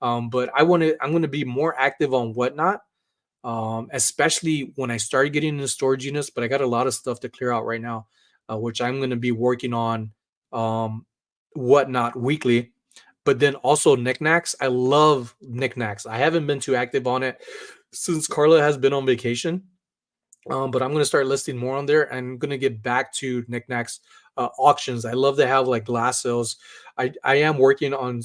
But I'm going to be more active on Whatnot, especially when I started getting into storage units. But I got a lot of stuff to clear out right now, which I'm going to be working on, um, Whatnot weekly. But then also Niknax. I love Niknax. I haven't been too active on it since Carla has been on vacation. But I'm going to start listing more on there. And I'm going to get back to Niknax auctions. I love to have like glass sales. I am working on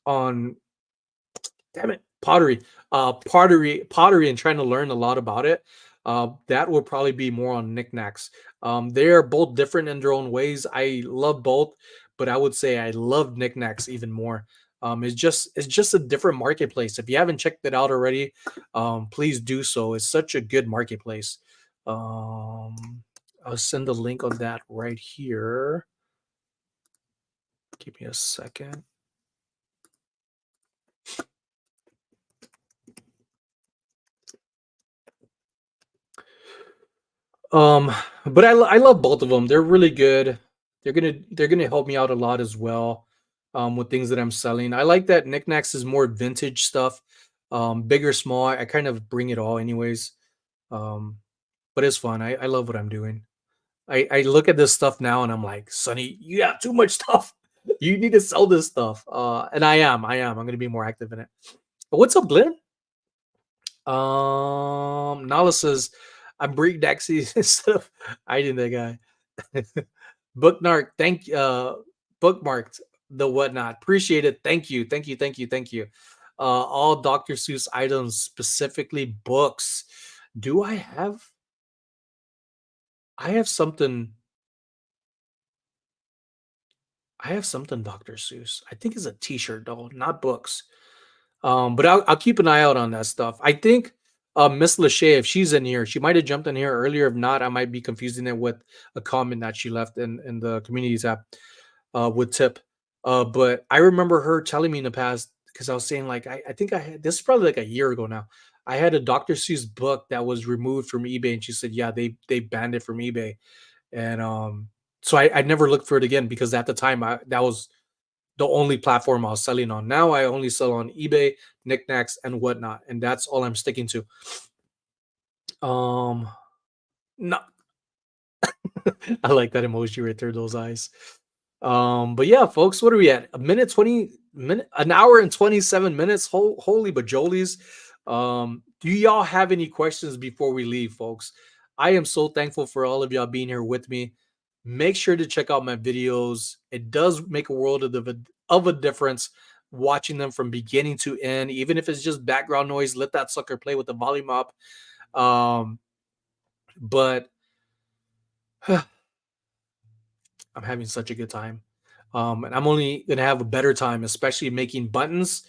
damn it, pottery, and trying to learn a lot about it. That will probably be more on knickknacks. They're both different in their own ways. I love both, but I would say I love knickknacks even more. It's just a different marketplace. If you haven't checked it out already, please do so. It's such a good marketplace. um I'll send the link on that right here. Give me a second. Um, but I love both of them. They're really good. They're gonna help me out a lot as well, with things that I'm selling. I like that Knickknacks is more vintage stuff, big or small. I kind of bring it all, anyways. Um, but it's fun. I love what I'm doing. I look at this stuff now and I'm like, Sonny, you have too much stuff. You need to sell this stuff. And I am. I'm gonna be more active in it. But what's up, Glenn? Nala says, I'm breakdaxing instead of hiding that guy. Bookmark, bookmarked the Whatnot. Appreciate it. Thank you. Thank you. Thank you. Thank you. All Dr. Seuss items, specifically books. Do I have something I have something Dr. Seuss. I think it's a t-shirt though, not books. But I'll keep an eye out on that stuff. I think Miss Lachey, if she's in here, she might have jumped in here earlier. If not, I might be confusing it with a comment that she left in the communities app, with Tip. But I remember her telling me in the past, because I was saying like I think I had this is probably like a year ago now. I had a Dr. Seuss book that was removed from eBay, and she said, yeah, they banned it from eBay. And so I never looked for it again, because at the time that was the only platform I was selling on. Now I only sell on eBay, Knickknacks, and Whatnot, and that's all I'm sticking to. Um, no, I like that emoji right there, those eyes. But yeah, folks, what are we at? An hour and 27 minutes. Holy bajolies. Do y'all have any questions before we leave, folks? I am so thankful for all of y'all being here with me. Make sure to check out my videos. It does make a world of a difference watching them from beginning to end. Even if it's just background noise, let that sucker play with the volume up. But I'm having such a good time. And I'm only gonna have a better time, especially making buttons.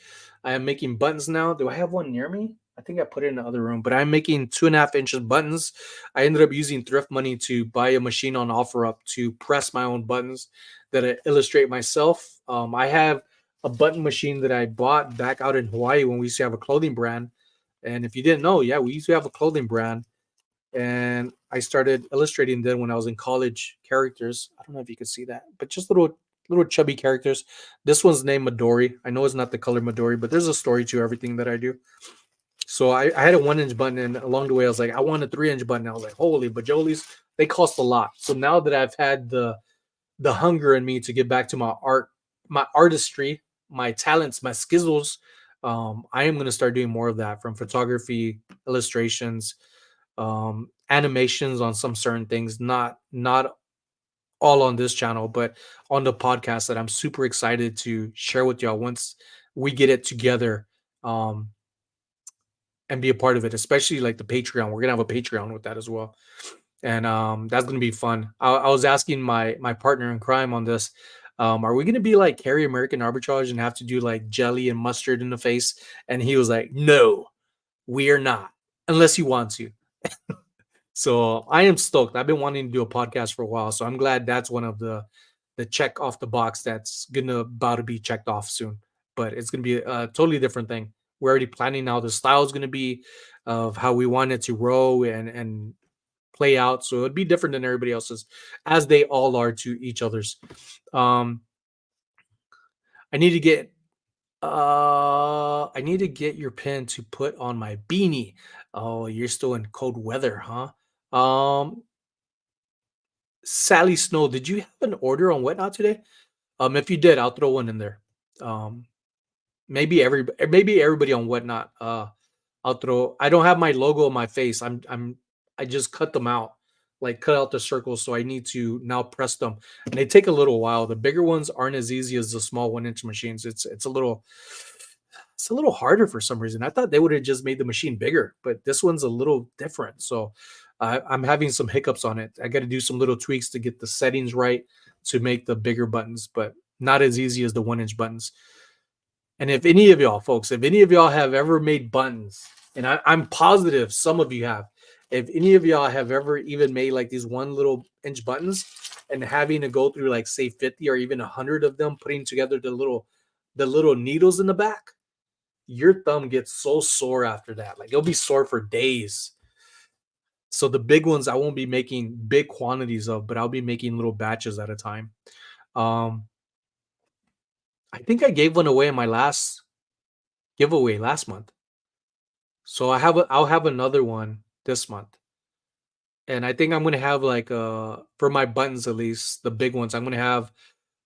I am making buttons now. Do I have one near me? I think I put it in the other room, but I'm making 2.5 inches buttons. I ended up using thrift money to buy a machine on OfferUp to press my own buttons that I illustrate myself. I have a button machine that I bought back out in Hawaii when we used to have a clothing brand. And if you didn't know, yeah, we used to have a clothing brand, and I started illustrating then when I was in college. Characters. I don't know if you can see that, but just little chubby characters. This one's named Midori. I know it's not the color Midori, but there's a story to everything that I do. So I had a 1 inch button, and along the way I was like, I want a 3 inch button. I was like, holy bajolies, they cost a lot. So now that I've had the hunger in me to get back to my art, my artistry, my talents, my skizzles, I am gonna start doing more of that, from photography, illustrations, animations on some certain things, not all on this channel, but on the podcast that I'm super excited to share with y'all once we get it together, um, and be a part of it, especially like the Patreon. We're gonna have a Patreon with that as well. And that's gonna be fun. I was asking my partner in crime on this. Are we gonna be like Carry American Arbitrage and have to do like jelly and mustard in the face? And he was like, no, we are not, unless you want to. So I am stoked. I've been wanting to do a podcast for a while, so I'm glad that's one of the check off the box that's gonna about to be checked off soon. But it's gonna be a totally different thing. We're already planning how the style is gonna be, of how we want it to row and play out. So it'd be different than everybody else's, as they all are to each other's. Um, I need to get I need to get your pin to put on my beanie. Oh, you're still in cold weather, huh? Sally Snow, did you have an order on Whatnot today? If you did, I'll throw one in there. Um, maybe everybody on Whatnot. I'll throw. I don't have my logo on my face. I just cut them out, like cut out the circles. So I need to now press them, and they take a little while. The bigger ones aren't as easy as the small 1 inch machines. It's a little harder for some reason. I thought they would have just made the machine bigger, but this one's a little different. So I'm having some hiccups on it. I got to do some little tweaks to get the settings right to make the bigger buttons, but not as easy as the 1 inch buttons. And if any of y'all, folks, if any of y'all have ever made buttons, and I'm positive some of you have, if any of y'all have ever even made like these 1 little inch buttons and having to go through like say 50 or even 100 of them putting together the little needles in the back, your thumb gets so sore after that. Like it'll be sore for days. So the big ones I won't be making big quantities of, but I'll be making little batches at a time. Um, I think I gave one away in my last giveaway last month. So I'll have another one this month. And I think I'm gonna have like for my buttons at least, the big ones, I'm gonna have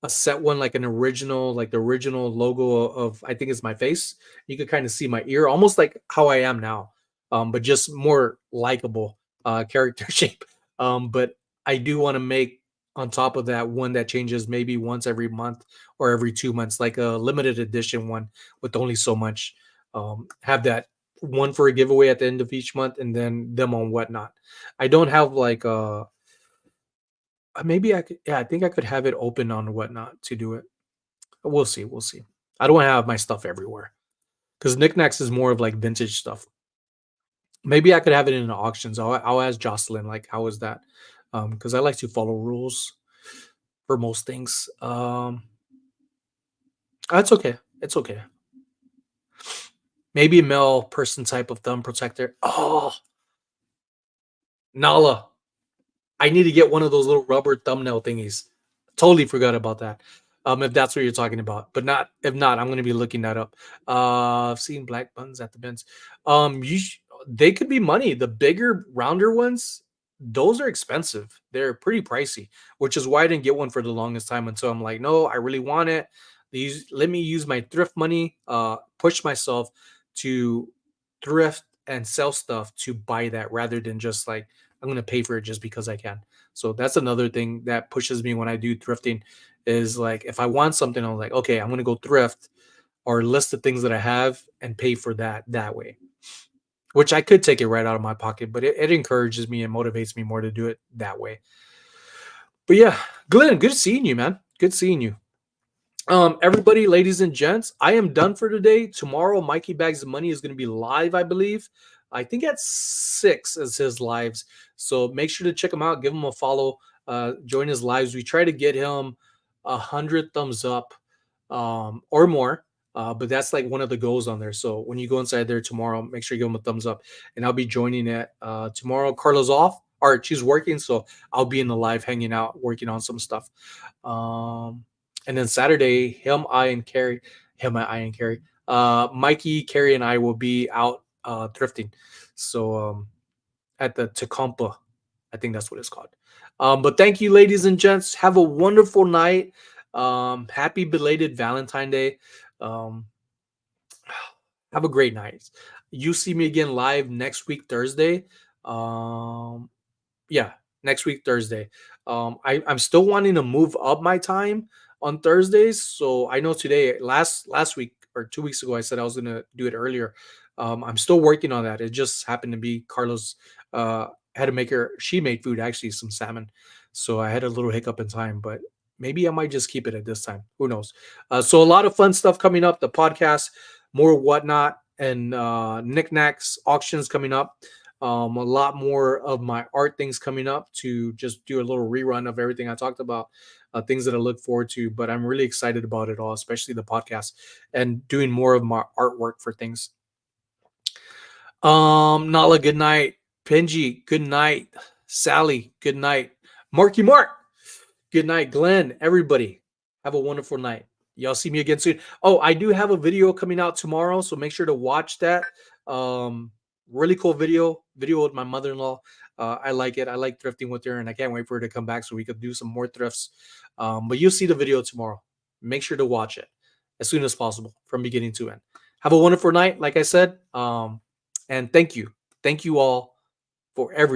a set one like an original, like the original logo of I think it's my face. You could kind of see my ear, almost like how I am now, but just more likable character shape. But I do want to make on top of that one that changes maybe once every month or every 2 months, like a limited edition one with only so much. Have that one for a giveaway at the end of each month, and then them on Whatnot. I don't have like maybe I could, yeah, I think I could have it open on Whatnot to do it. We'll see, we'll see. I don't wanna have my stuff everywhere because Niknax is more of, like, vintage stuff. Maybe I could have it in the auctions. I'll ask Jocelyn, like, how is that? Because I like to follow rules for most things. It's okay, it's okay. Maybe a male person type of thumb protector. Oh, Nala. I need to get one of those little rubber thumbnail thingies. Totally forgot about that. If that's what you're talking about, but not if not, I'm gonna be looking that up. I've seen black buttons at the bins. They could be money. The bigger, rounder ones, those are expensive. They're pretty pricey, which is why I didn't get one for the longest time until I'm like, no, I really want it. These let me use my thrift money, push myself to thrift and sell stuff to buy that rather than just like I'm gonna pay for it just because I can. So that's another thing that pushes me when I do thrifting is like if I want something, I'm like, okay, I'm gonna go thrift or list the things that I have and pay for that way. Which I could take it right out of my pocket, but it encourages me and motivates me more to do it that way. But yeah, Glenn, good seeing you, man. Good seeing you. Everybody, ladies and gents, I am done for today. Tomorrow, Mikey Bags of Money is going to be live, I believe. I think at 6 is his lives. So make sure to check him out, give him a follow, join his lives. We try to get him 100 thumbs up or more. But that's like one of the goals on there. So when you go inside there tomorrow, make sure you give him a thumbs up. And I'll be joining it tomorrow. Carla's off, or she's working. So I'll be in the live hanging out, working on some stuff. And then Saturday, Mikey, Carrie, and I will be out thrifting. So at the Tecompa, I think that's what it's called. But thank you, ladies and gents. Have a wonderful night. Happy belated Valentine Day. Um, have a great night. You see me again live next week, Thursday. Um, yeah, next week Thursday. I'm still wanting to move up my time on Thursdays. So I know today, last week or 2 weeks ago, I said I was gonna do it earlier. I'm still working on that. It just happened to be Carlos had to make her. She made food actually, some salmon. So I had a little hiccup in time, but maybe I might just keep it at this time. Who knows? So a lot of fun stuff coming up. The podcast, more Whatnot, and Niknax auctions coming up. A lot more of my art things coming up to just do a little rerun of everything I talked about, things that I look forward to. But I'm really excited about it all, especially the podcast and doing more of my artwork for things. Nala, good night. Penji, good night. Sally, good night. Marky Mark, good night. Glenn, everybody, have a wonderful night. Y'all see me again soon. Oh, I do have a video coming out tomorrow, so make sure to watch that. Um, Really cool video with my mother-in-law. I like it. I like thrifting with her, and I can't wait for her to come back so we could do some more thrifts. But you'll see the video tomorrow. Make sure to watch it as soon as possible from beginning to end. Have a wonderful night, like I said. And thank you all for every